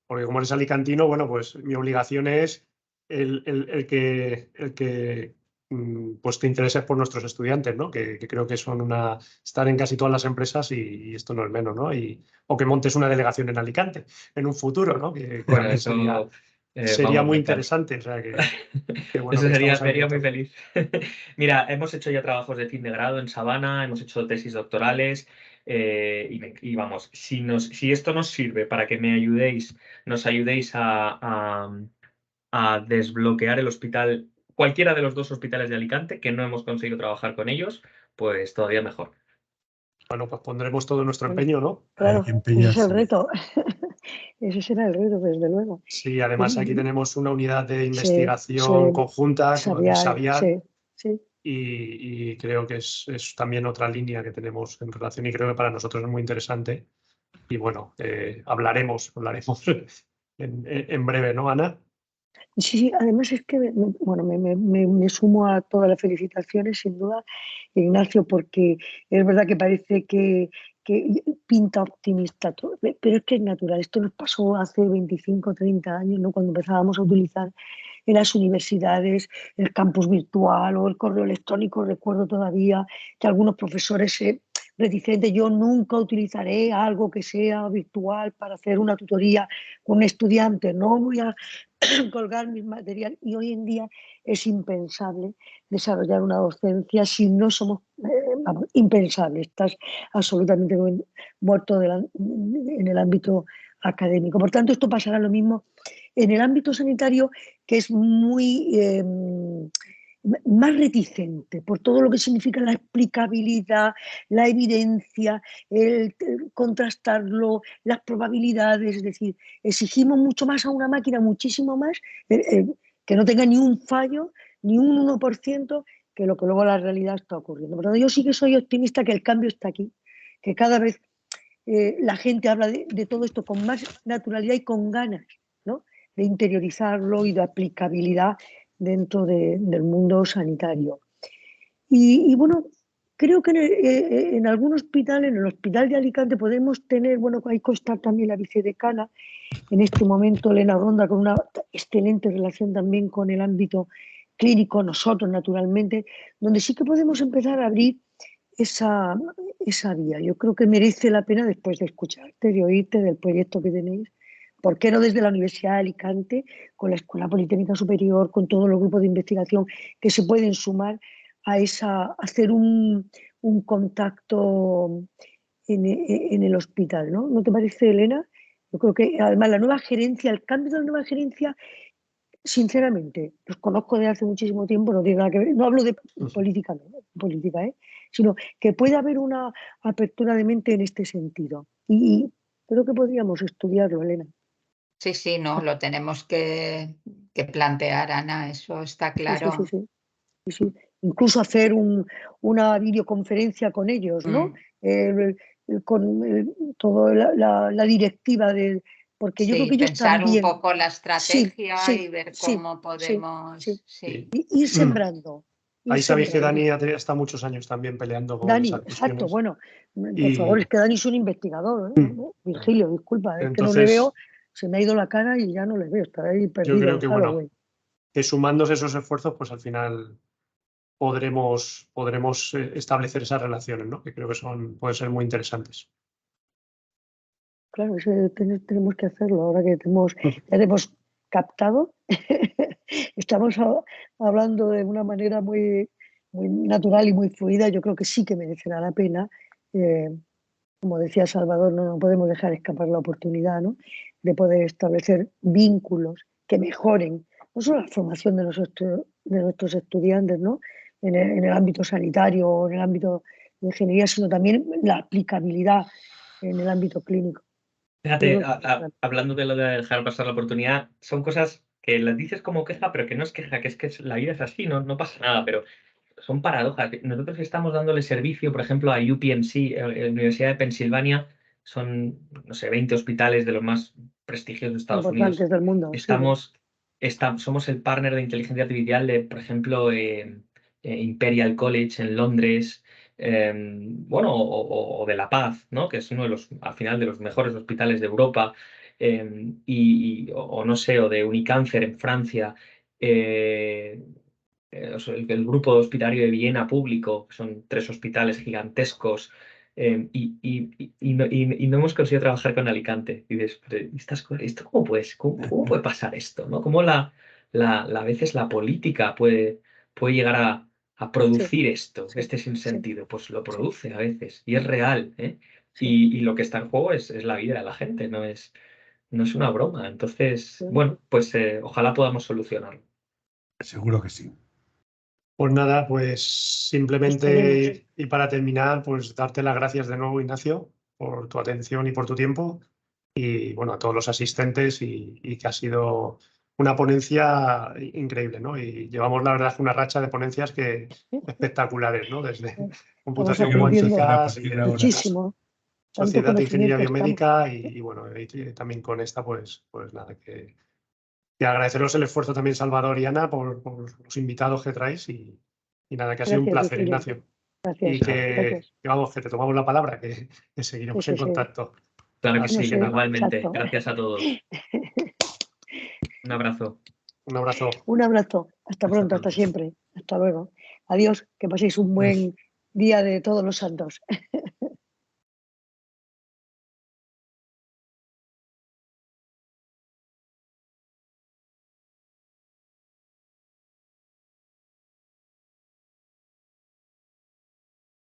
como eres alicantino, bueno, pues mi obligación es el que pues te intereses por nuestros estudiantes, ¿no? Que creo que están en casi todas las empresas, y esto no es menos, ¿no? O que montes una delegación en Alicante en un futuro, ¿no? Que Bueno, también eso sería muy interesante. O sea, que bueno, eso que sería estamos muy abiertos. feliz. Mira, hemos hecho ya trabajos de fin de grado en Sabana, hemos hecho tesis doctorales, y vamos, si esto nos sirve para que nos ayudéis a desbloquear el hospital, cualquiera de los 2 hospitales de Alicante, que no hemos conseguido trabajar con ellos, pues todavía mejor. Bueno, pues pondremos todo nuestro empeño, ¿no? Claro, ese es el reto. Ese será el reto, desde luego. Sí, además aquí tenemos una unidad de Sí, investigación conjunta, Xavier, sí. Y creo que es también otra línea que tenemos en relación, y creo que para nosotros es muy interesante. Y bueno, hablaremos en breve, ¿no, Ana? Sí, además es que me sumo a todas las felicitaciones, sin duda, Ignacio, porque es verdad que parece que que pinta optimista todo, pero es que es natural. Esto nos pasó hace 25 o 30 años, ¿no? Cuando empezábamos a utilizar en las universidades el campus virtual o el correo electrónico. Recuerdo todavía que algunos profesores reticentes, yo nunca utilizaré algo que sea virtual para hacer una tutoría con un estudiante, no voy a colgar mis materiales. Y hoy en día es impensable desarrollar una docencia si no somos impensable. Estás absolutamente muerto en el ámbito académico. Por tanto, esto pasará lo mismo en el ámbito sanitario, que es muy más reticente por todo lo que significa la explicabilidad, la evidencia, el contrastarlo, las probabilidades. Es decir, exigimos mucho más a una máquina, muchísimo más, que no tenga ni un fallo, ni un 1%, que lo que luego la realidad está ocurriendo. Por lo tanto, yo sí que soy optimista que el cambio está aquí, que cada vez la gente habla de todo esto con más naturalidad y con ganas, ¿no?, de interiorizarlo y de aplicabilidad dentro del mundo sanitario. Y bueno, creo que en algún hospital, en el Hospital de Alicante, podemos tener, bueno, ahí consta también la vicedecana, en este momento Elena Ronda, con una excelente relación también con el ámbito clínico, nosotros naturalmente, donde sí que podemos empezar a abrir esa vía. Yo creo que merece la pena, después de escucharte, de oírte, del proyecto que tenéis, ¿por qué no desde la Universidad de Alicante, con la Escuela Politécnica Superior, con todos los grupos de investigación que se pueden sumar a hacer un contacto en el hospital, ¿no? ¿No te parece, Elena? Yo creo que además la nueva gerencia, el cambio de la nueva gerencia, sinceramente, los conozco de hace muchísimo tiempo, no tiene nada que ver, no hablo de política, sino que puede haber una apertura de mente en este sentido. Y creo que podríamos estudiarlo, Elena. Sí, sí, no, lo tenemos que plantear, Ana, eso está claro. Sí. Incluso hacer una videoconferencia con ellos, ¿no? Con toda la directiva porque yo creo que ellos pensar también, un poco la estrategia y ver cómo podemos ir sembrando. Ahí sabéis que Dani está muchos años también peleando con Dani, esas cuestiones. exacto, bueno, por favor, es que Dani es un investigador, ¿eh? Virgilio, disculpa, es que no le veo, se me ha ido la cara y ya no le veo, está ahí perdido. Yo creo que, bueno, que sumándose esos esfuerzos, pues al final podremos establecer esas relaciones, ¿no? Que creo que pueden ser muy interesantes. Claro, eso tenemos que hacerlo ahora que ya hemos captado. Estamos hablando de una manera muy, muy natural y muy fluida. Yo creo que sí que merecerá la pena. Como decía Salvador, no podemos dejar escapar la oportunidad, ¿no?, de poder establecer vínculos que mejoren no solo la formación de nuestros estudiantes, ¿no?, en el ámbito sanitario o en el ámbito de ingeniería, sino también la aplicabilidad en el ámbito clínico. Fíjate, hablando de lo de dejar pasar la oportunidad, son cosas que las dices como queja, pero que no es queja, que es que la vida es así, no pasa nada, pero son paradojas. Nosotros estamos dándole servicio, por ejemplo, a UPMC, la Universidad de Pensilvania, son, no sé, 20 hospitales de los más prestigiosos de Estados Unidos. Del mundo. Somos el partner de inteligencia artificial de, por ejemplo, Imperial College en Londres, bueno, o de La Paz, ¿no?, que es uno de los, al final, de los mejores hospitales de Europa, o no sé, o de Unicancer en Francia, el grupo hospitalario de Viena público, que son 3 hospitales gigantescos, y no hemos conseguido trabajar con Alicante. Y dices, ¿esto cómo puede pasar esto, ¿no? ¿Cómo a veces la política puede llegar a producir esto, este sinsentido? Pues lo produce a veces, y es real, ¿eh? Y lo que está en juego es la vida de la gente, no es una broma. Entonces, bueno, pues ojalá podamos solucionarlo. Seguro que sí. Pues nada, pues simplemente, y para terminar, pues darte las gracias de nuevo, Ignacio, por tu atención y por tu tiempo, y bueno, a todos los asistentes, y que ha sido una ponencia increíble, ¿no? Y llevamos, la verdad, una racha de ponencias espectaculares, ¿no? Desde computación cuántica, muchísimo, sociedad de ingeniería biomédica, y bueno, y también con esta, pues nada, que agradeceros el esfuerzo también, Salvador y Ana, por los invitados que traéis, y nada, que ha sido un placer, Ignacio. Gracias. Y que Gracias. vamos, que te tomamos la palabra, que seguiremos Sí, en sí, sí. contacto. Claro que Así sí, que nada, igualmente. exacto. Gracias a todos. Un abrazo. un abrazo. Un abrazo. Hasta pronto, pronto. hasta siempre. Hasta luego. Adiós. Que paséis un buen día de Todos los Santos.